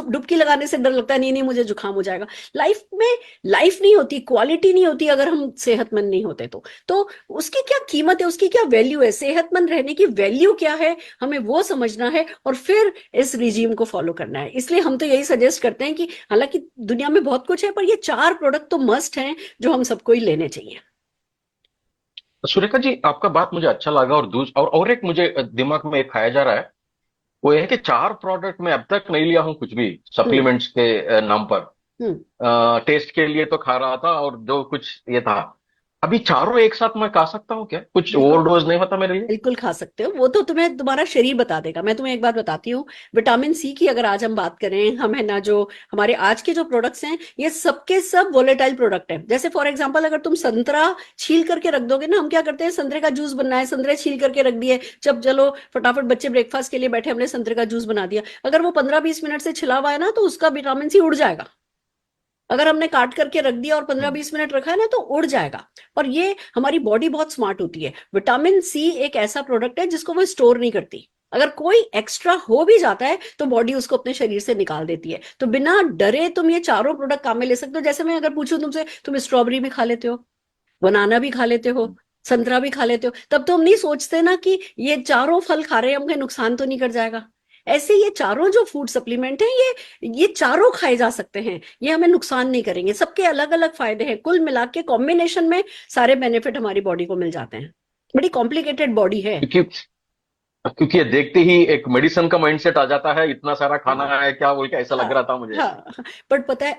डुबकी लगाने से डर लगता है, नहीं मुझे जुकाम हो जाएगा। लाइफ में लाइफ नहीं होती, क्वालिटी नहीं होती अगर हम सेहतमंद नहीं होते तो उसकी क्या कीमत है, उसकी क्या वैल्यू है? सेहतमंद रहने की वैल्यू क्या है, हमें वो समझना है और फिर इस रिजीम को फॉलो करना है। इसलिए हम तो यही सजेस्ट करते हैं कि हालांकि दुनिया में बहुत कुछ है, पर ये 4 प्रोडक्ट तो मस्ट हैं जो हम सबको ही लेने चाहिए। सुरेखा जी, आपका बात मुझे अच्छा लगा। और एक मुझे दिमाग में एक खाया जा रहा है, वो ये है कि 4 प्रोडक्ट मैं अब तक नहीं लिया हूं कुछ भी सप्लीमेंट्स के नाम पर। टेस्ट के लिए तो खा रहा था, और जो कुछ ये था, अभी चारों एक साथ मैं खा सकता हूँ क्या? कुछ ओवरडोज नहीं होता मेरे लिए? बिल्कुल खा सकते हो, वो तो तुम्हें तुम्हारा शरीर बता देगा। मैं तुम्हें एक बात बताती हूँ, विटामिन सी की अगर आज हम बात करें, हम है ना, जो हमारे आज के जो प्रोडक्ट्स हैं ये सबके सब वोलेटाइल प्रोडक्ट हैं। जैसे फॉर एग्जांपल अगर तुम संतरा छील करके रख दोगे ना, हम क्या करते हैं, संतरे का जूस बनना है, संतरे छील करके रख दिए, जब चलो फटाफट बच्चे ब्रेकफास्ट के लिए बैठे, हमने संतरे का जूस बना दिया। अगर वो 15-20 मिनट से छिला हुआ है ना, तो उसका विटामिन सी उड़ जाएगा। अगर हमने काट करके रख दिया और 15-20 मिनट रखा है ना, तो उड़ जाएगा। और ये हमारी बॉडी बहुत स्मार्ट होती है। विटामिन सी एक ऐसा प्रोडक्ट है जिसको वो स्टोर नहीं करती। अगर कोई एक्स्ट्रा हो भी जाता है तो बॉडी उसको अपने शरीर से निकाल देती है। तो बिना डरे तुम ये चारों प्रोडक्ट काम में ले सकते हो। जैसे मैं अगर पूछूं तुमसे, तुम स्ट्रॉबेरी भी खा लेते हो, बनाना भी खा लेते हो, संतरा भी खा लेते हो, तब तो हम नहीं सोचते ना कि ये चारों फल खा रहे हैं, हमें नुकसान तो नहीं कर जाएगा। ऐसे ये चारों जो फूड सप्लीमेंट हैं, ये चारों खाए जा सकते हैं, ये हमें नुकसान नहीं करेंगे। सबके अलग अलग फायदे हैं, कुल मिला के कॉम्बिनेशन में सारे बेनिफिट हमारी बॉडी को मिल जाते हैं। बड़ी कॉम्प्लिकेटेड बॉडी है। क्योंकि ये देखते ही एक मेडिसिन का माइंडसेट आ जाता है, इतना सारा खाना है क्या बोल के, ऐसा लग रहा था मुझे। बट पता है,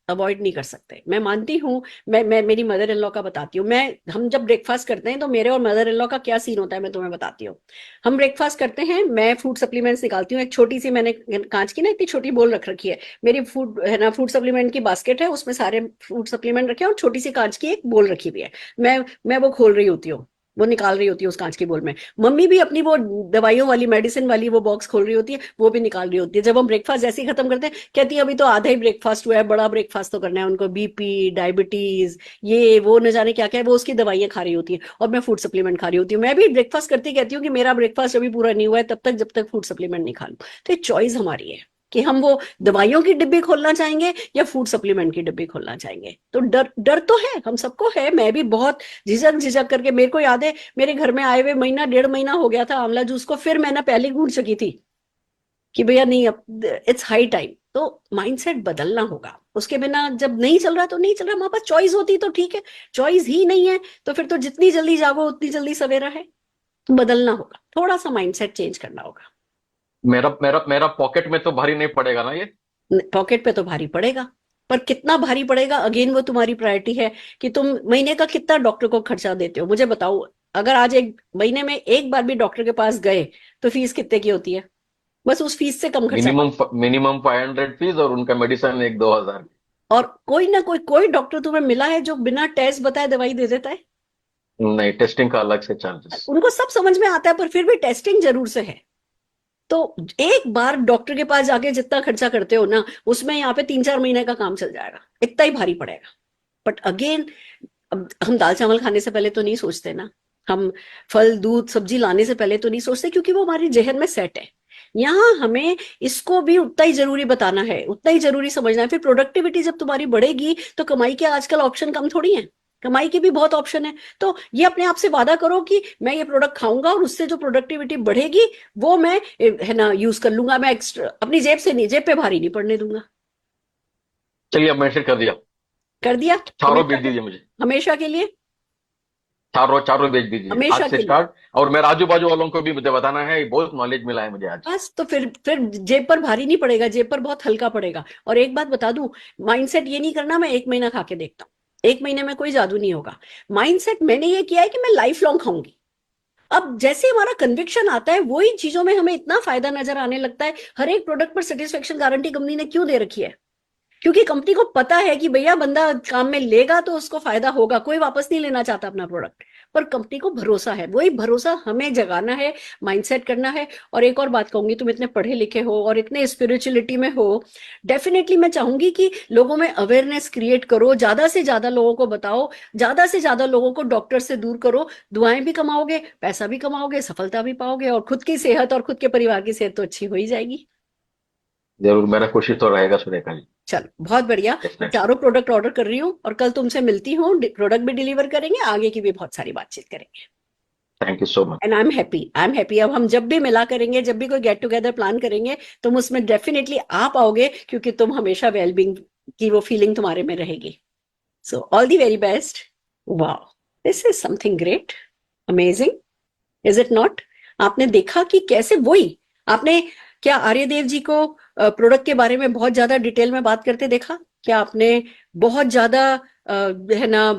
अवॉइड नहीं कर सकते। मैं मानती हूँ, मैं मेरी मदर इन लॉ का बताती हूँ। हम जब ब्रेकफास्ट करते हैं तो मेरे और मदर इन लॉ का क्या सीन होता है मैं तुम्हें बताती हूँ। हम ब्रेकफास्ट करते हैं, मैं फूड सप्लीमेंट्स निकालती हूँ, एक छोटी सी मैंने कांच की ना इतनी छोटी बोल रख रखी है, मेरी फूड है ना, फूड सप्लीमेंट की बास्केट है, उसमें सारे फूड सप्लीमेंट रखे हैं, और छोटी सी कांच की एक बोल रखी हुई है। मैं वो खोल रही होती हूँ, वो निकाल रही होती है उस कांच की बोल में। मम्मी भी अपनी वो दवाइयों वाली, मेडिसिन वाली वो बॉक्स खोल रही होती है, वो भी निकाल रही होती है। जब हम ब्रेकफास्ट जैसे ही खत्म करते हैं, कहती है अभी तो आधा ही ब्रेकफास्ट हुआ है, बड़ा ब्रेकफास्ट तो करना है उनको, बीपी, डायबिटीज, ये वो न जाने क्या क्या है, वो उसकी दवाइयां खा रही होती है और मैं फूड सप्लीमेंट खा रही होती हूँ। मैं भी ब्रेकफास्ट करती कहती हूँ कि मेरा ब्रेकफास्ट अभी पूरा नहीं हुआ है तब तक, जब तक फूड सप्लीमेंट नहीं खा लूं। तो ये चॉइस हमारी है कि हम वो दवाइयों की डिब्बी खोलना चाहेंगे या फूड सप्लीमेंट की डिब्बी खोलना चाहेंगे। तो डर डर तो है, हम सबको है। मैं भी बहुत झिझक झिझक करके, मेरे को याद है मेरे घर में आए हुए महीना 1.5 महीना हो गया था आंवला जूस को, फिर मैंने पहले ढूंढ चुकी थी कि भैया नहीं, अब इट्स हाई टाइम। तो माइंडसेट बदलना होगा, उसके बिना जब नहीं चल रहा तो नहीं चल रहा। हमारे पास चॉइस होती तो ठीक है, चॉइस ही नहीं है तो फिर तो जितनी जल्दी जागो उतनी जल्दी सवेरा है। तो बदलना होगा, थोड़ा सा माइंडसेट चेंज करना होगा। मेरा मेरा मेरा पॉकेट में तो भारी नहीं पड़ेगा ना ये? पॉकेट पे तो भारी पड़ेगा, पर कितना भारी पड़ेगा अगेन वो तुम्हारी प्रायोरिटी है कि तुम महीने का कितना डॉक्टर को खर्चा देते हो। मुझे बताओ, अगर आज एक महीने में एक बार भी डॉक्टर के पास गए तो फीस कितने की होती है? बस उस फीस से कम खर्चा। मिनिमम 500 फीस और उनका मेडिसिन 1-2 हज़ार। और कोई ना कोई डॉक्टर तुम्हें मिला है जो बिना टेस्ट बताए दवाई दे देता है? नहीं, टेस्टिंग का अलग से चार्जेस। उनको सब समझ में आता है, पर फिर भी टेस्टिंग जरूर से है। तो एक बार डॉक्टर के पास जाके जितना खर्चा करते हो ना, उसमें यहाँ पे 3-4 महीने का काम चल जाएगा, इतना ही भारी पड़ेगा। बट अगेन, अब हम दाल चावल खाने से पहले तो नहीं सोचते ना, हम फल दूध सब्जी लाने से पहले तो नहीं सोचते, क्योंकि वो हमारी जहन में सेट है। यहाँ हमें इसको भी उतना ही जरूरी बताना है, उतना ही जरूरी समझना है। फिर प्रोडक्टिविटी जब तुम्हारी बढ़ेगी तो कमाई के आजकल ऑप्शन कम थोड़ी है, कमाई के भी बहुत ऑप्शन है। तो ये अपने आप से वादा करो कि मैं ये प्रोडक्ट खाऊंगा और उससे जो प्रोडक्टिविटी बढ़ेगी वो मैं है ना यूज कर लूंगा। मैं एक्स्ट्रा अपनी जेब से नहीं, जेब पे भारी नहीं पड़ने दूंगा। चलिए, अब मैंने कर दिया। कर दिया? चारों भेज दीजिए मुझे, हमेशा के लिए, चारों भेज दीजिए हमेशा आज के से लिए। स्टार्ट। और मेरे आजू बाजू वालों को भी मुझे बताना है, बहुत नॉलेज मिला है मुझे आज। बस तो फिर जेब पर भारी नहीं पड़ेगा, जेब पर बहुत हल्का पड़ेगा। और एक बात बता दूं, माइंडसेट ये नहीं करना मैं 1 महीना खा के देखता हूं, 1 महीने में कोई जादू नहीं होगा। माइंडसेट मैंने ये किया है कि मैं लाइफ लॉन्ग खाऊंगी। अब जैसे हमारा कन्विक्शन आता है, वही चीजों में हमें इतना फायदा नजर आने लगता है। हर एक प्रोडक्ट पर सेटिस्फेक्शन गारंटी कंपनी ने क्यों दे रखी है? क्योंकि कंपनी को पता है कि भैया बंदा काम में लेगा तो उसको फायदा होगा, कोई वापस नहीं लेना चाहता अपना प्रोडक्ट। पर कंपनी को भरोसा है, वही भरोसा हमें जगाना है, माइंडसेट करना है। और एक और बात कहूंगी, तुम इतने पढ़े लिखे हो और इतने स्पिरिचुअलिटी में हो, डेफिनेटली मैं चाहूंगी कि लोगों में अवेयरनेस क्रिएट करो, ज्यादा से ज्यादा लोगों को बताओ, ज्यादा से ज्यादा लोगों को डॉक्टर से दूर करो। दुआएं भी कमाओगे, पैसा भी कमाओगे, सफलता भी पाओगे, और खुद की सेहत और खुद के परिवार की सेहत तो अच्छी हो ही जाएगी। जरूर, मेरा कोशिश तो रहेगा सुरेखा जी। चलो, बहुत बढ़िया। मैं चारों प्रोडक्ट ऑर्डर कर रही हूँ और कल तुमसे मिलती हूँ, प्रोडक्ट भी डिलीवर करेंगे, आगे की भी बहुत सारी बातचीत करेंगे। Thank you so much. And I am happy. अब हम जब भी मिला करेंगे, जब भी कोई गेट टुगेदर प्लान करेंगे, तुम उसमें डेफिनेटली आप आओगे, क्योंकि तुम हमेशा वेलबींग की वो फीलिंग तुम्हारे में रहेगी। So all the very best. Wow, this is something great, amazing, is it not? आपने देखा कि कैसे, वही आपने क्या आर्यदेव जी को प्रोडक्ट के बारे में बहुत ज्यादा डिटेल में बात करते देखा? क्या आपने बहुत ज्यादा है ना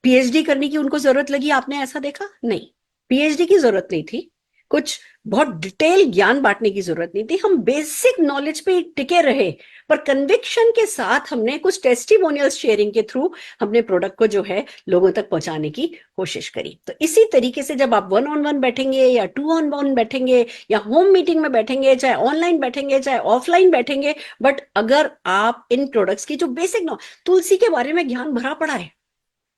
पीएचडी करने की उनको जरूरत लगी? आपने ऐसा देखा? नहीं, पीएचडी की जरूरत नहीं थी, कुछ बहुत डिटेल ज्ञान बांटने की जरूरत नहीं थी। हम बेसिक नॉलेज पे टिके रहे, पर कन्विक्शन के साथ हमने कुछ टेस्टिमोनियल्स शेयरिंग के थ्रू हमने प्रोडक्ट को जो है लोगों तक पहुंचाने की कोशिश करी। तो इसी तरीके से जब आप 1-on-1 बैठेंगे या 2-on-1 बैठेंगे या होम मीटिंग में बैठेंगे, चाहे ऑनलाइन बैठेंगे चाहे ऑफलाइन बैठेंगे, बट अगर आप इन प्रोडक्ट्स की जो बेसिक तुलसी के बारे में ज्ञान भरा पड़ा है,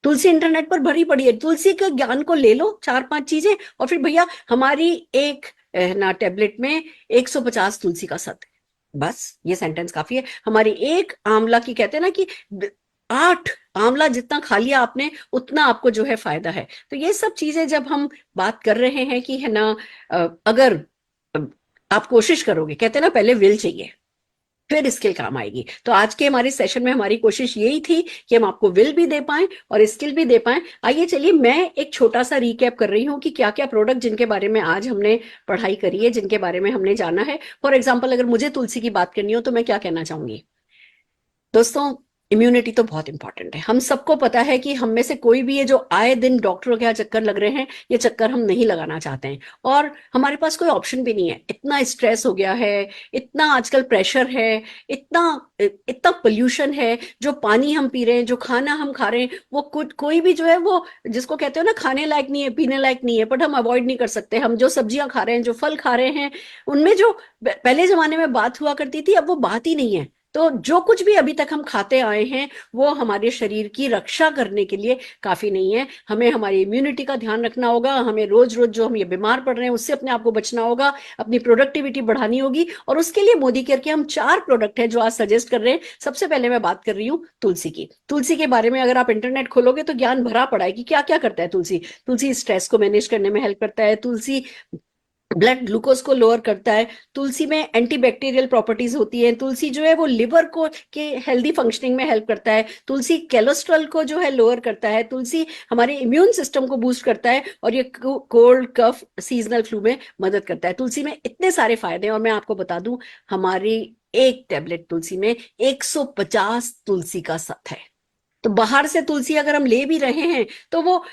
तुलसी इंटरनेट पर भरी पड़ी है, तुलसी के ज्ञान को ले लो, 4-5 चीजें, और फिर भैया हमारी एक ना टैबलेट में 150 तुलसी का सत्व, बस ये सेंटेंस काफी है। हमारी एक आंवला की, कहते हैं ना कि 8 आंवला जितना खा लिया आपने उतना आपको जो है फायदा है। तो ये सब चीजें जब हम बात कर रहे हैं कि है ना, अगर आप कोशिश करोगे, कहते हैं ना पहले विल चाहिए फिर स्किल काम आएगी। तो आज के हमारे सेशन में हमारी कोशिश यही थी कि हम आपको विल भी दे पाएं और स्किल भी दे पाएं। आइए चलिए, मैं एक छोटा सा रिकैप कर रही हूं कि क्या क्या प्रोडक्ट जिनके बारे में आज हमने पढ़ाई करी है, जिनके बारे में हमने जाना है। फॉर एग्जाम्पल, अगर मुझे तुलसी की बात करनी हो तो मैं क्या कहना चाहूंगी? दोस्तों, इम्यूनिटी तो बहुत इंपॉर्टेंट है। हम सबको पता है कि हम में से कोई भी ये जो आए दिन डॉक्टरों के यहाँ चक्कर लग रहे हैं, ये चक्कर हम नहीं लगाना चाहते हैं, और हमारे पास कोई ऑप्शन भी नहीं है। इतना स्ट्रेस हो गया है, इतना आजकल प्रेशर है, इतना पोल्यूशन है, जो पानी हम पी रहे हैं, जो खाना हम खा रहे हैं, वो कोई भी जो है वो जिसको कहते हो ना खाने लायक नहीं है, पीने लायक नहीं है, बट हम अवॉइड नहीं कर सकते। हम जो सब्जियां खा रहे हैं, जो फल खा रहे हैं, उनमें जो पहले जमाने में बात हुआ करती थी, अब वो बात ही नहीं है। तो जो कुछ भी अभी तक हम खाते आए हैं वो हमारे शरीर की रक्षा करने के लिए काफी नहीं है। हमें हमारी इम्यूनिटी का ध्यान रखना होगा, हमें रोज रोज जो हम ये बीमार पड़ रहे हैं उससे अपने आप को बचना होगा, अपनी प्रोडक्टिविटी बढ़ानी होगी। और उसके लिए मोदी केयर के हम 4 प्रोडक्ट हैं जो आज सजेस्ट कर रहे हैं। सबसे पहले मैं बात कर रही हूँ तुलसी की। तुलसी के बारे में अगर आप इंटरनेट खोलोगे तो ज्ञान भरा पड़ा है कि क्या क्या करता है तुलसी। तुलसी स्ट्रेस को मैनेज करने में हेल्प करता है, तुलसी ब्लड ग्लूकोज को लोअर करता है, तुलसी में एंटीबैक्टीरियल प्रॉपर्टीज होती है, तुलसी जो है वो लिवर को के हेल्दी फंक्शनिंग में हेल्प करता है, तुलसी कोलेस्ट्रॉल को जो है लोअर करता है, तुलसी हमारे इम्यून सिस्टम को बूस्ट करता है और ये कोल्ड कफ सीजनल फ्लू में मदद करता है। तुलसी में इतने सारे फायदे हैं और मैं आपको बता दूं हमारी एक टैबलेट तुलसी में 150 तुलसी का सत है। तो बाहर से तुलसी अगर हम ले भी रहे हैं तो वो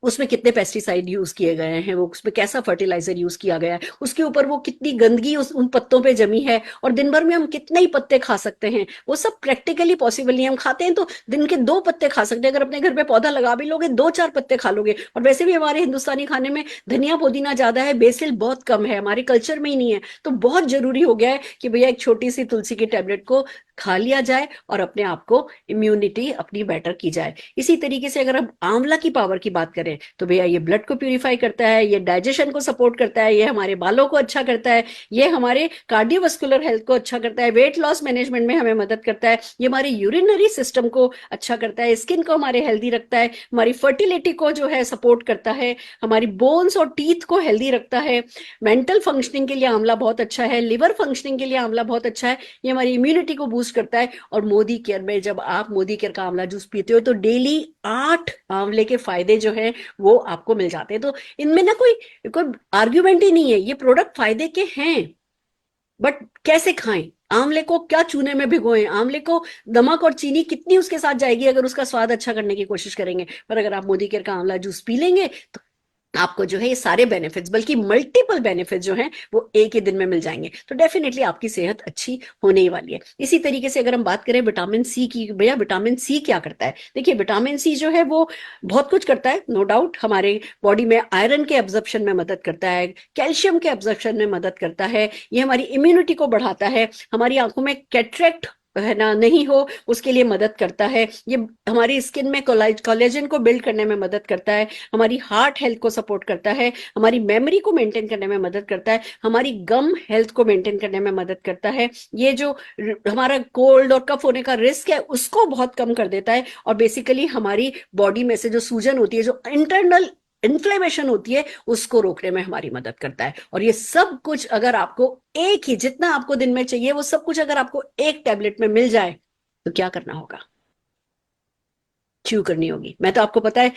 उसमें कितने पेस्टिसाइड यूज किए गए हैं, वो उसमें कैसा फर्टिलाइजर यूज किया गया है, उसके ऊपर वो कितनी गंदगी उन पत्तों पे जमी है, और दिन भर में हम कितने ही पत्ते खा सकते हैं, वो सब प्रैक्टिकली पॉसिबल नहीं है। हम खाते हैं तो दिन के 2 पत्ते खा सकते हैं, अगर अपने घर पे पौधा लगा भी लोगे 2-4 पत्ते खा लोगे। और वैसे भी हमारे हिंदुस्तानी खाने में धनिया पुदीना ज्यादा है, बेसिल बहुत कम है, हमारे कल्चर में ही नहीं है। तो बहुत जरूरी हो गया है कि भैया एक छोटी सी तुलसी की टैबलेट को खा लिया जाए और अपने आप को इम्यूनिटी अपनी बेटर की जाए। इसी तरीके से अगर हम आंवला की पावर की बात करें तो भैया ये ब्लड को प्यूरिफाई करता है, ये डाइजेशन को सपोर्ट करता है, ये हमारे बालों को अच्छा करता है, ये हमारे कार्डियोवास्कुलर हेल्थ को अच्छा करता है, वेट लॉस मैनेजमेंट में हमें मदद करता है, ये हमारे यूरिनरी सिस्टम को अच्छा करता है, स्किन को हमारे हेल्दी रखता है, हमारी फर्टिलिटी को जो है सपोर्ट करता है, हमारी बोन्स और टीथ को हेल्दी रखता है, मेंटल फंक्शनिंग के लिए आंवला बहुत अच्छा है, लिवर फंक्शनिंग के लिए आंवला बहुत अच्छा है, ये हमारी इम्यूनिटी को बूस्ट करता है। और मोदी केयर में जब आप मोदी केयर का आंवला जूस पीते हो तो डेली 8 आंवले के फायदे जो है वो आपको मिल जाते हैं। तो इनमें ना कोई आर्ग्यूमेंट ही नहीं है, ये प्रोडक्ट फायदे के हैं, बट कैसे खाएं? आंवले को क्या चूने में भिगोएं? आंवले को नमक और चीनी कितनी उसके साथ जाएगी अगर उसका स्वाद अच्छा करने की कोशिश करेंगे? पर अगर आप मोदी केयर का आंवला जूस पी लेंगे तो आपको जो है ये सारे बेनिफिट्स, बल्कि मल्टीपल बेनिफिट्स जो हैं वो एक ही दिन में मिल जाएंगे। तो डेफिनेटली आपकी सेहत अच्छी होने ही वाली है। इसी तरीके से अगर हम बात करें विटामिन सी की, भैया विटामिन सी क्या करता है? देखिए विटामिन सी जो है वो बहुत कुछ करता है, नो डाउट। हमारे बॉडी में आयरन के एब्जॉर्प्शन में मदद करता है, कैल्शियम के एब्जॉर्प्शन में मदद करता है, ये हमारी इम्यूनिटी को बढ़ाता है, हमारी आंखों में कैटरेक्ट है ना नहीं हो उसके लिए मदद करता है, ये हमारी स्किन में कोलेजन को बिल्ड करने में मदद करता है, हमारी हार्ट हेल्थ को सपोर्ट करता है, हमारी मेमोरी को मेंटेन करने में मदद करता है, हमारी गम हेल्थ को मेंटेन करने में मदद करता है, ये जो हमारा कोल्ड और कफ होने का रिस्क है उसको बहुत कम कर देता है, और बेसिकली हमारी बॉडी में से जो सूजन होती है, जो इंटरनल इन्फ्लेमेशन होती है, उसको रोकने में हमारी मदद करता है। और ये सब कुछ अगर आपको एक ही, जितना आपको दिन में चाहिए वो सब कुछ अगर आपको एक टैबलेट में मिल जाए तो क्या करना होगा? च्यू करनी होगी। मैं तो आपको पता है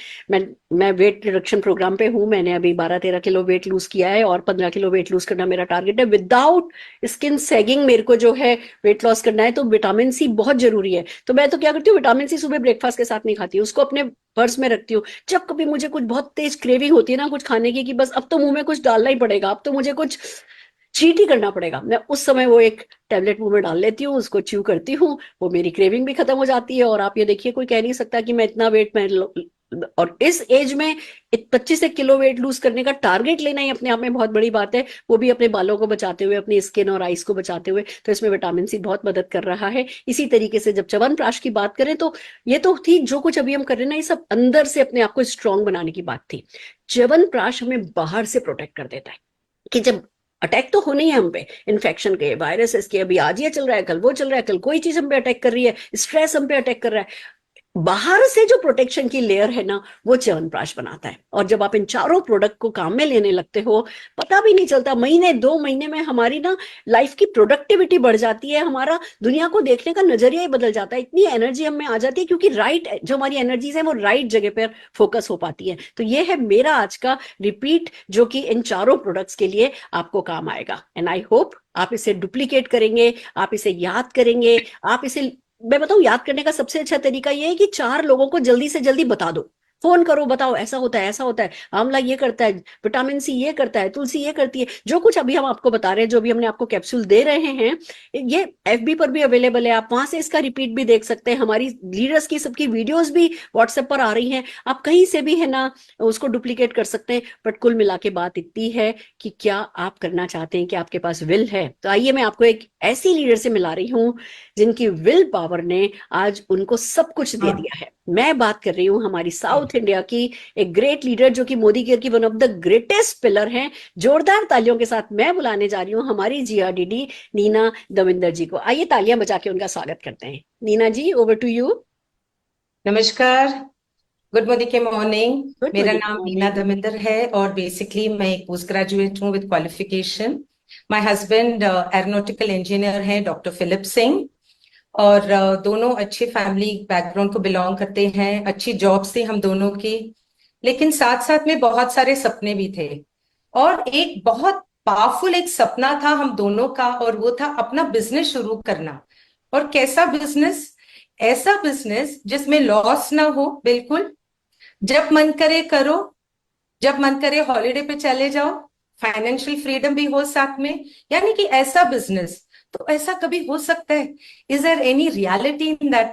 मैं वेट रिडक्शन प्रोग्राम पे हूं, मैंने अभी 12-13 किलो वेट लूज किया है और 15 किलो वेट लूज करना मेरा टारगेट है विदाउट स्किन सैगिंग। मेरे को जो है वेट लॉस करना है तो विटामिन सी बहुत जरूरी है। तो मैं तो क्या करती हूँ, विटामिन सी सुबह ब्रेकफास्ट के साथ नहीं खाती हूँ, उसको अपने पर्स में रखती हूँ। जब कभी मुझे कुछ बहुत तेज क्रेविंग होती है ना कुछ खाने की, कि बस अब तो मुंह में कुछ डालना ही पड़ेगा, अब तो मुझे कुछ चीट ही करना पड़ेगा, मैं उस समय वो एक टैबलेट मुंह में डाल लेती हूँ, उसको च्यू करती हूँ, वो मेरी क्रेविंग भी खत्म हो जाती है। और आप ये देखिए कोई कह नहीं सकता कि मैं इतना वेट में, और इस एज में 25 किलो वेट लूज करने का टारगेट लेना ही अपने आप में बहुत बड़ी बात है, वो भी अपने बालों को बचाते हुए, अपनी स्किन और आइस को बचाते हुए। तो इसमें विटामिन सी बहुत मदद कर रहा है। इसी तरीके से जब च्यवनप्राश की बात करें तो ये तो थी जो कुछ अभी हम कर रहे हैं ना, ये सब अंदर से अपने आप को स्ट्रांग बनाने की बात थी। च्यवनप्राश हमें बाहर से प्रोटेक्ट कर देता है कि जब अटैक तो होने ही है हम पे, इन्फेक्शन के, वायरसेस के, अभी आज ये चल रहा है, कल वो चल रहा है, कल कोई चीज हम पे अटैक कर रही है, स्ट्रेस हम पे अटैक कर रहा है, बाहर से जो प्रोटेक्शन की लेयर है ना वो च्यवनप्राश बनाता है। और जब आप इन चारों प्रोडक्ट को काम में लेने लगते हो, पता भी नहीं चलता, महीने 2 महीने में हमारी ना लाइफ की प्रोडक्टिविटी बढ़ जाती है, हमारा दुनिया को देखने का नजरिया ही बदल जाता है, इतनी एनर्जी हमें आ जाती है, क्योंकि राइट जो हमारी एनर्जीज है वो राइट जगह पर फोकस हो पाती है। तो ये है मेरा आज का रिपीट, जो कि इन चारों प्रोडक्ट्स के लिए आपको काम आएगा। एंड आई होप आप इसे डुप्लीकेट करेंगे, आप इसे याद करेंगे। आप इसे, मैं बताऊं, याद करने का सबसे अच्छा तरीका यह है कि 4 लोगों को जल्दी से जल्दी बता दो फोन करो, बताओ ऐसा होता है, ऐसा होता है, आंवला ये करता है, विटामिन सी ये करता है, तुलसी ये करती है, जो कुछ अभी हम आपको बता रहे हैं, जो भी हमने आपको कैप्सूल दे रहे हैं, ये FB पर भी अवेलेबल है, आप वहां से इसका रिपीट भी देख सकते हैं। हमारी लीडर्स की सबकी वीडियोस भी WhatsApp पर आ रही हैं, आप कहीं से भी है ना उसको डुप्लीकेट कर सकते हैं। बट कुल मिला के बात इतनी है कि क्या आप करना चाहते हैं, कि आपके पास विल है। तो आइए मैं आपको एक ऐसी लीडर से मिला रही हूँ जिनकी विल पावर ने आज उनको सब कुछ दे दिया है। मैं बात कर रही हूँ हमारी साउथ इंडिया की एक ग्रेट लीडर, जो कि मोदी केयर की one of the greatest pillar हैं। जोरदार तालियों के साथ मैं बुलाने जा रही हूँ हमारी GRDD नीना दविंदर जी को। आइए तालियां बजा के उनका स्वागत करते हैं। नीना जी, ओवर टू यू। नमस्कार, गुड मॉर्निंग। गुड मेरा मॉर्निंग। नाम नीना दविंदर है और बेसिकली मैं एक पोस्ट ग्रेजुएट हूँ with qualification. My husband aeronautical engineer हैं डॉक्टर फिलिप सिंह, और दोनों अच्छे फैमिली बैकग्राउंड को बिलोंग करते हैं। अच्छी जॉब्स थी हम दोनों की, लेकिन साथ साथ में बहुत सारे सपने भी थे। और एक बहुत पावरफुल एक सपना था हम दोनों का, और वो था अपना बिजनेस शुरू करना। और कैसा बिजनेस? ऐसा बिजनेस जिसमें लॉस ना हो, बिल्कुल। जब मन करे करो, जब मन करे हॉलिडे पे चले जाओ, फाइनेंशियल फ्रीडम भी हो साथ में, यानी कि ऐसा बिजनेस। तो ऐसा कभी हो सकता है? Is there any reality in that?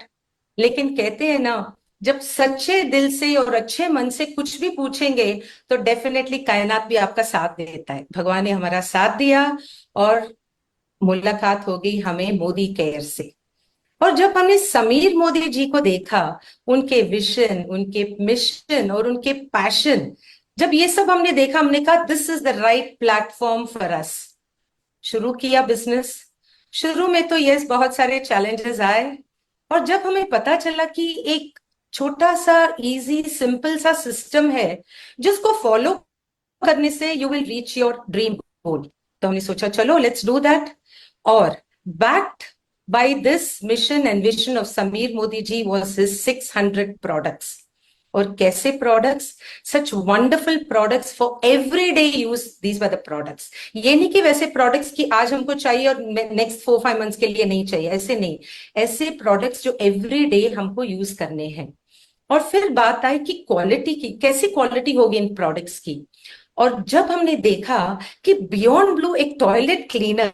लेकिन कहते हैं ना, जब सच्चे दिल से और अच्छे मन से कुछ भी पूछेंगे तो डेफिनेटली कायनात भी आपका साथ देता है। भगवान ने हमारा साथ दिया और मुलाकात हो गई हमें मोदी केयर से। और जब हमने समीर मोदी जी को देखा, उनके विजन, उनके मिशन और उनके पैशन, जब ये सब हमने देखा, हमने कहा this is the right platform for us. शुरू किया बिजनेस। शुरू में तो यस बहुत सारे चैलेंजेस आए, और जब हमें पता चला कि एक छोटा सा इजी सिंपल सा सिस्टम है जिसको फॉलो करने से you will reach your dream goal, तो हमने सोचा चलो लेट्स डू दैट। और backed by this mission and vision of Sameer Modi ji was his 600 products. और कैसे products? Such wonderful products for everyday use. These were the products. ये नहीं कि वैसे products की आज हमको चाहिए और next 4-5 months के लिए नहीं चाहिए, ऐसे नहीं। ऐसे products जो everyday हमको use करने हैं। और फिर बात आई कि क्वालिटी की, कैसी क्वालिटी होगी इन प्रोडक्ट्स की। और जब हमने देखा कि बियॉन्ड ब्लू एक टॉयलेट क्लीनर,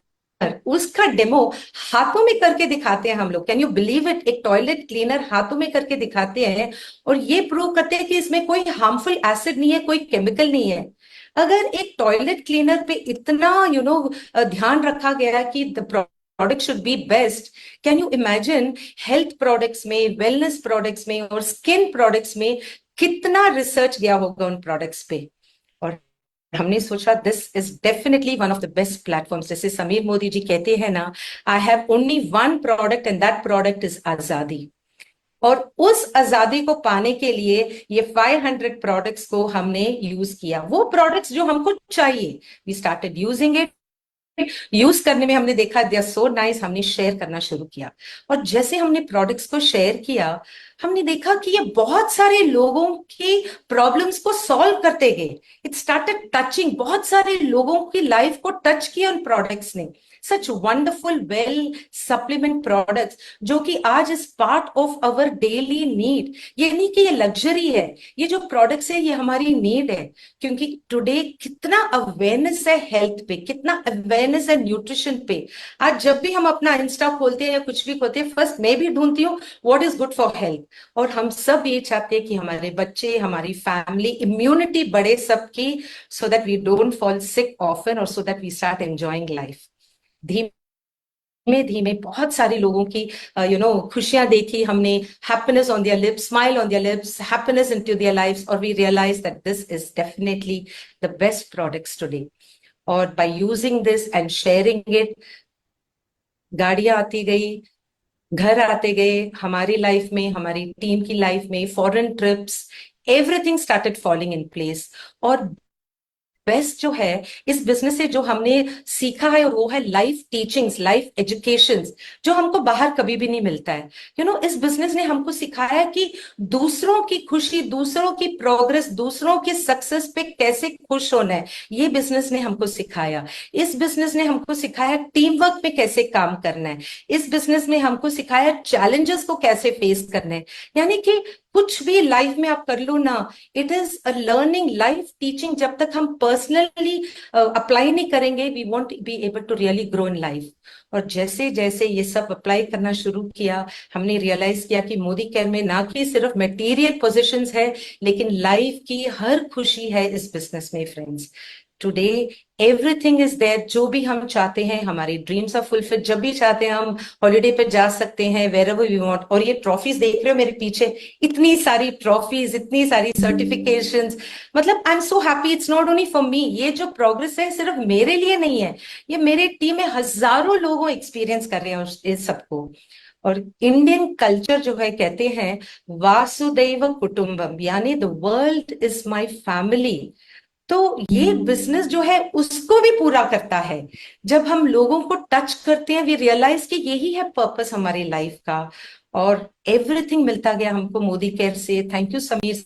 उसका डेमो हाथों में करके दिखाते हैं हम लोग। Can you believe it? एक टॉयलेट क्लीनर हाथों में करके दिखाते हैं और ये प्रूव करते हैं कि इसमें कोई हार्मफुल एसिड नहीं है, कोई केमिकल नहीं है। अगर एक टॉयलेट क्लीनर पे इतना ध्यान रखा गया है कि the product should be best, can you imagine health products में, वेलनेस प्रोडक्ट्स में और स्किन प्रोडक्ट्स में कितना रिसर्च गया होगा उन प्रोडक्ट्स पे। और हमने सोचा this is definitely one of the best platforms. जैसे समीर मोदी जी कहते हैं ना, I have only one product and that product is आजादी। और उस आजादी को पाने के लिए ये 500 प्रोडक्ट्स को हमने यूज किया, वो प्रोडक्ट्स जो हमको चाहिए। We started using it. Use करने में हमने देखा दे आर सो नाइस, हमने शेयर करना शुरू किया। और जैसे हमने प्रोडक्ट्स को शेयर किया, हमने देखा कि ये बहुत सारे लोगों की प्रॉब्लम्स को सॉल्व करते गए। इट स्टार्टेड टचिंग, बहुत सारे लोगों की लाइफ को टच किया उन प्रोडक्ट्स ने। Such wonderful well supplement products जो कि आज is part of our daily need. ये नहीं कि ये लग्जरी है, ये जो प्रोडक्ट्स है ये हमारी नीड है। क्योंकि टुडे कितना अवेयरनेस है हेल्थ पे, कितना अवेयरनेस है न्यूट्रिशन पे। आज जब भी हम अपना इंस्टा खोलते हैं या कुछ भी खोलते हैं, फर्स्ट मैं भी ढूंढती हूँ what is good for health. और हम सब ये चाहते हैं कि हमारे बच्चे, हमारी फैमिली, इम्यूनिटी बढ़े सबकी, so that we don't fall sick often और so that we start enjoying life. धीमे धीमे बहुत सारे लोगों की खुशियां देखी हमने, happiness on their lips, smile on their lips, happiness into their lives, और we realize that this is definitely the best products today. और by using this and sharing it, गाड़ियां आती गई, घर आते गए हमारी लाइफ में, हमारी टीम की लाइफ में, foreign trips, everything started falling in place. और बेस्ट जो है इस बिजनेस से जो हमने सीखा है, और वो है लाइफ टीचिंग्स, लाइफ एजुकेशंस, जो हमको बाहर कभी भी नहीं मिलता है। इस बिजनेस ने हमको सिखाया है कि दूसरों की खुशी, दूसरों की प्रोग्रेस, दूसरों के सक्सेस पे कैसे खुश होना है, ये बिजनेस ने हमको सिखाया। इस बिजनेस ने हमको सिखाया टीम वर्क पे कैसे काम करना है। इस बिजनेस में हमको सिखाया चैलेंजेस को कैसे फेस करना है। यानी कि कुछ भी लाइफ में आप कर लो ना, it is a learning life teaching. जब तक हम पर्सनली अप्लाई नहीं करेंगे, we won't be able to really grow in life. और जैसे जैसे ये सब अप्लाई करना शुरू किया, हमने रियलाइज किया कि मोदी केयर में ना कि सिर्फ मटेरियल पोजीशंस है, लेकिन लाइफ की हर खुशी है इस बिजनेस में friends. Today everything is there. जो भी हम चाहते हैं, हमारे ड्रीम्स आर फुलफिल। जब भी चाहते हैं हम हॉलिडे पे जा सकते हैं, वेर एवर वी वांट। और ये ट्रॉफीज देख रहे हो मेरे पीछे, इतनी सारी ट्रॉफीज, इतनी सारी सर्टिफिकेशंस, मतलब आई am so happy. It's not only for me. ये जो प्रोग्रेस है सिर्फ मेरे लिए नहीं है, ये मेरे टीम में हजारों लोगों एक्सपीरियंस कर रहे हैं इस सबको। और इंडियन कल्चर जो है, कहते हैं वासुदैव कुटुंबम, यानी the world is my family. तो ये बिजनेस जो है उसको भी पूरा करता है। जब हम लोगों को टच करते हैं, वी रियलाइज कि यही है पर्पस हमारी लाइफ का। और एवरीथिंग मिलता गया हमको मोदी केयर से। Thank you Sameer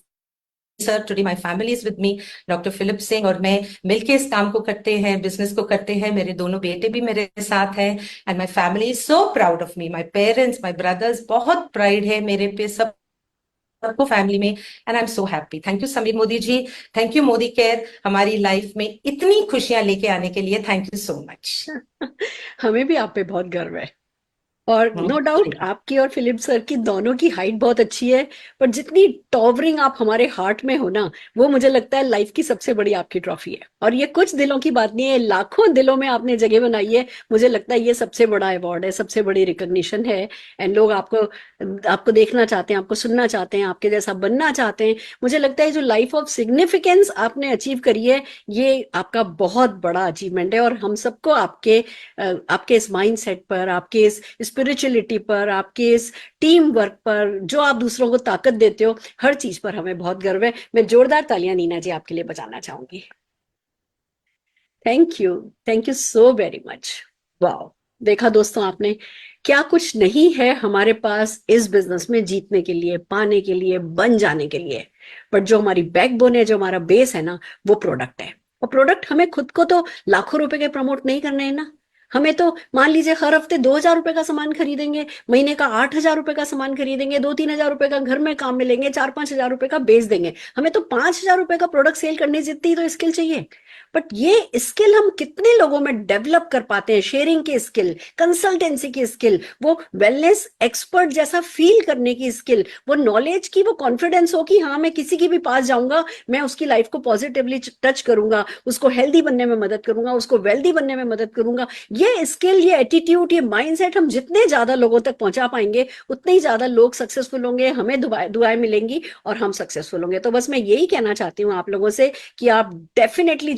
sir. Today my family is with me, doctor Philip Singh और मैं मिलके इस काम को करते हैं, बिजनेस को करते हैं। मेरे दोनों बेटे भी मेरे साथ हैं and my family is so proud of me. My parents, my brothers, बहुत प्राइड है मेरे पे, सबको फैमिली में। And I am so happy. Thank you Sameer Modi ji, thank you Modi care, हमारी लाइफ में इतनी खुशियां लेके आने के लिए। Thank you so much. हमें भी आप पे बहुत गर्व है। और नो डाउट आपकी और फिलिप सर की दोनों की हाइट बहुत अच्छी है, पर जितनी टॉवरिंग आप हमारे हार्ट में हो ना, वो मुझे लगता है लाइफ की सबसे बड़ी आपकी ट्रॉफी है। और ये कुछ दिलों की बात नहीं है, लाखों दिलों में आपने जगह बनाई है। मुझे लगता है ये सबसे बड़ा अवार्ड है, सबसे बड़ी रिकॉग्निशन है। एंड लोग आपको देखना चाहते हैं, आपको सुनना चाहते हैं, आपके जैसा बनना चाहते हैं। मुझे लगता है जो लाइफ ऑफ सिग्निफिकेंस आपने अचीव करी है, ये आपका बहुत बड़ा अचीवमेंट है। और हम सबको आपके इस माइंड सेट पर, आपके इस स्पिरिचुअलिटी पर, आपके इस टीम वर्क पर, जो आप दूसरों को ताकत देते हो, हर चीज पर हमें बहुत गर्व है। मैं जोरदार तालियां नीना जी आपके लिए बजाना चाहूंगी। Thank you so very much. Wow, देखा दोस्तों आपने, क्या कुछ नहीं है हमारे पास इस बिजनेस में जीतने के लिए, पाने के लिए, बन जाने के लिए। बट जो हमारी बैकबोन है, जो हमारा बेस है ना, वो प्रोडक्ट है। और प्रोडक्ट हमें खुद को तो लाखों रुपए के प्रमोट नहीं करने हैं ना। हमें तो मान लीजिए हर हफ्ते 2,000 रुपए का सामान खरीदेंगे, महीने का 8,000 रुपए का सामान खरीदेंगे, 2-3 हजार रुपए का घर में काम में लेंगे, 4-5 हजार रुपए का बेच देंगे। हमें तो 5,000 रुपए का प्रोडक्ट सेल करने जितनी तो स्किल चाहिए। बट ये स्किल हम कितने लोगों में डेवलप कर पाते हैं? शेयरिंग की स्किल, कंसल्टेंसी की स्किल, वो वेलनेस एक्सपर्ट जैसा फील करने की स्किल, वो नॉलेज की, वो कॉन्फिडेंस हो कि हाँ मैं किसी के भी पास जाऊंगा, मैं उसकी लाइफ को पॉजिटिवली टच करूंगा, उसको हेल्दी बनने में मदद करूंगा, उसको वेल्दी बनने में मदद करूंगा। ये स्किल, ये एटीट्यूड, ये माइंडसेट हम जितने ज्यादा लोगों तक पहुंचा पाएंगे, उतने ही ज्यादा लोग सक्सेसफुल होंगे, हमें दुआएं मिलेंगी और हम सक्सेसफुल होंगे। तो बस मैं यही कहना चाहती हूँ आप लोगों से कि आप डेफिनेटली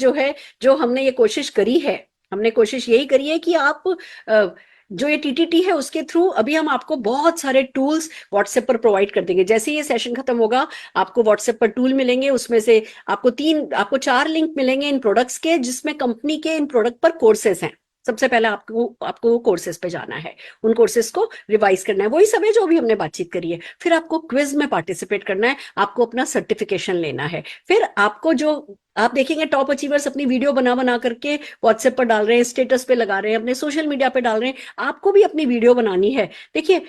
जो हमने ये कोशिश करी है, हमने कोशिश यही करी है कि आप जो ये टीटीटी है उसके थ्रू अभी हम आपको बहुत सारे टूल्स व्हाट्सएप पर प्रोवाइड कर देंगे। जैसे ये सेशन खत्म होगा, आपको व्हाट्सएप पर टूल मिलेंगे, उसमें से आपको 4 लिंक मिलेंगे इन प्रोडक्ट्स के, जिसमें कंपनी के इन प्रोडक्ट पर कोर्सेस हैं। सबसे पहले आपको कोर्सेज पे जाना है, उन कोर्सेज को रिवाइज करना है, वही सब है जो भी हमने बातचीत करी है। फिर आपको क्विज में पार्टिसिपेट करना है, आपको अपना सर्टिफिकेशन लेना है। फिर आपको जो आप देखेंगे टॉप अचीवर्स अपनी वीडियो बना करके व्हाट्सएप पर डाल रहे हैं, स्टेटस पे लगा रहे हैं, अपने सोशल मीडिया पे डाल रहे हैं। आपको भी अपनी वीडियो बनानी है। देखिए,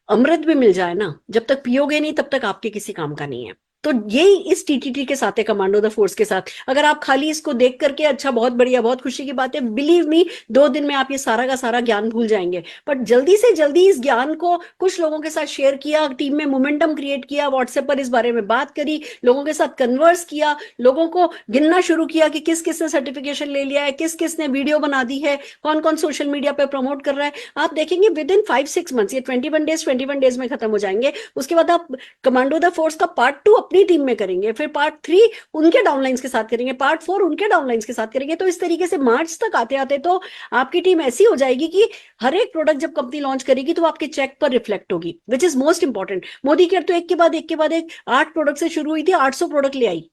अमृत भी मिल जाए ना, जब तक पियोगे नहीं तब तक आपके किसी काम का नहीं है। तो यही इस टीटीटी के साथ है, कमांडो द फोर्स के साथ। अगर आप खाली इसको देख करके अच्छा, बहुत बढ़िया, बहुत खुशी की बात है, बिलीव मी 2 दिन में आप ये सारा का सारा ज्ञान भूल जाएंगे। पर जल्दी से जल्दी इस ज्ञान को कुछ लोगों के साथ शेयर किया, टीम में मोमेंटम क्रिएट किया, व्हाट्सएप पर इस बारे में बात करी, लोगों के साथ कन्वर्स किया, लोगों को गिनना शुरू किया कि किस किस ने सर्टिफिकेशन ले लिया है, किस किस ने वीडियो बना दी है, कौन कौन सोशल मीडिया पे प्रमोट कर रहा है। आप देखेंगे विद इन 5-6 मंथ्स, ये 21 डेज में खत्म हो जाएंगे। उसके बाद आप कमांडो द फोर्स का पार्ट 2 अपनी टीम में करेंगे, फिर पार्ट 3 उनके डाउनलाइंस के साथ करेंगे, पार्ट 4 उनके डाउनलाइंस के साथ करेंगे। तो इस तरीके से मार्च तक आते आते तो आपकी टीम ऐसी हो जाएगी कि हर एक प्रोडक्ट जब कंपनी लॉन्च करेगी तो आपके चेक पर रिफ्लेक्ट होगी, which is most important. Modi care तो एक के बाद एक 8 प्रोडक्ट से शुरू हुई थी, 800 प्रोडक्ट ले आई।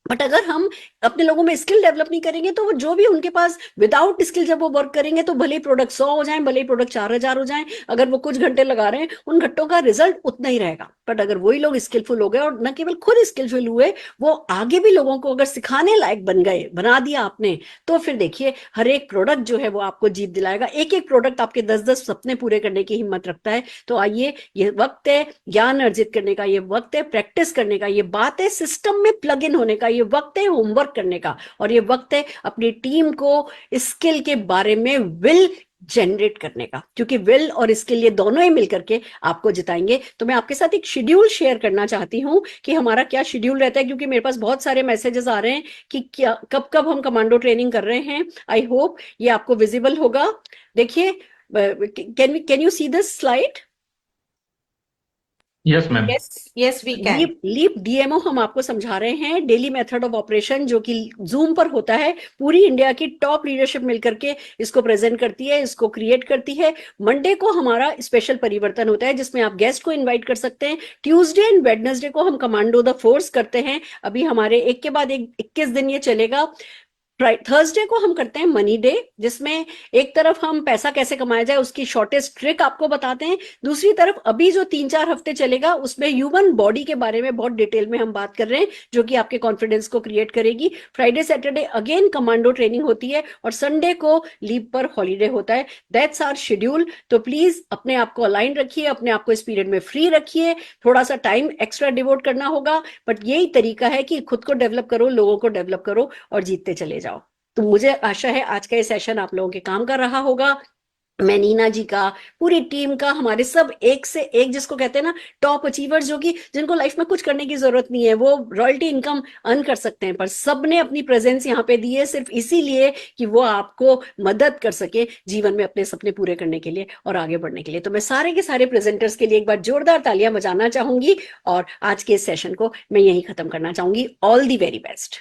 बट अगर हम अपने लोगों में स्किल डेवलप नहीं करेंगे तो वो जो भी उनके पास विदाउट स्किल जब वो वर्क करेंगे तो भले ही प्रोडक्ट 100 हो जाए, भले ही प्रोडक्ट 4000 हो जाए, अगर वो कुछ घंटे लगा रहे हैं उन घंटों का रिजल्ट उतना ही रहेगा। बट अगर वही लोग स्किलफुल हो गए और न केवल खुद स्किलफुल हुए, वो आगे भी लोगों को अगर सिखाने लायक बन गए, बना दिया आपने, तो फिर देखिए हर एक प्रोडक्ट जो है वो आपको जीत दिलाएगा। एक एक प्रोडक्ट आपके 10-10 सपने पूरे करने की हिम्मत रखता है। तो आइए, ये वक्त है ज्ञान अर्जित करने का, ये वक्त है प्रैक्टिस करने का, ये बात है सिस्टम में प्लग इन होने का, ये वक्त है होमवर्क करने का, और ये वक्त है अपनी टीम को स्किल के बारे में विल जनरेट करने का, क्योंकि विल और स्किल ये दोनों ही मिलकर के आपको जिताएंगे। तो मैं आपके साथ एक शेड्यूल शेयर करना चाहती हूं कि हमारा क्या शेड्यूल रहता है, क्योंकि मेरे पास बहुत सारे मैसेजेस आ रहे हैं कि क्या कब कब हम कमांडो ट्रेनिंग कर रहे हैं। आई होप ये आपको विजिबल होगा। देखिए, can you see this slide? Yes ma'am. Yes, we can. Leap DMO हम आपको समझा रहे हैं, डेली मेथड ऑफ ऑपरेशन, जो कि जूम पर होता है। पूरी इंडिया की टॉप लीडरशिप मिलकर के इसको प्रेजेंट करती है, इसको क्रिएट करती है। मंडे को हमारा स्पेशल परिवर्तन होता है जिसमें आप गेस्ट को इनवाइट कर सकते हैं। ट्यूसडे एंड वेडनेसडे को हम कमांडो द फोर्स करते हैं। अभी हमारे एक के बाद एक 21 दिन ये चलेगा। थर्सडे को हम करते हैं मनी डे, जिसमें एक तरफ हम पैसा कैसे कमाया जाए उसकी शॉर्टेस्ट ट्रिक आपको बताते हैं, दूसरी तरफ अभी जो 3-4 हफ्ते चलेगा उसमें ह्यूमन बॉडी के बारे में बहुत डिटेल में हम बात कर रहे हैं, जो कि आपके कॉन्फिडेंस को क्रिएट करेगी। Friday Saturday again commando training होती है, और संडे को लीव पर हॉलीडे होता है। That's our schedule. तो प्लीज अपने आप को अलाइन रखिए, अपने आप को इस पीरियड में फ्री रखिए, थोड़ा सा टाइम एक्स्ट्रा डिवोट करना होगा, बट यही तरीका है कि खुद को डेवलप करो, लोगों को डेवलप करो और जीतते चले जाओ। तो मुझे आशा है आज का ये सेशन आप लोगों के काम कर रहा होगा। मैं नीना जी का, पूरी टीम का, हमारे सब एक से एक, जिसको कहते हैं ना टॉप अचीवर्स, जो कि जिनको लाइफ में कुछ करने की जरूरत नहीं है, वो रॉयल्टी इनकम अर्न कर सकते हैं, पर सबने अपनी प्रेजेंस यहाँ पे दी है सिर्फ इसीलिए कि वो आपको मदद कर सके जीवन में अपने सपने पूरे करने के लिए और आगे बढ़ने के लिए। तो मैं सारे के सारे प्रेजेंटर्स के लिए एक बार जोरदार तालियां बजाना चाहूंगी और आज के इस सेशन को मैं यही खत्म करना चाहूंगी। All the very best.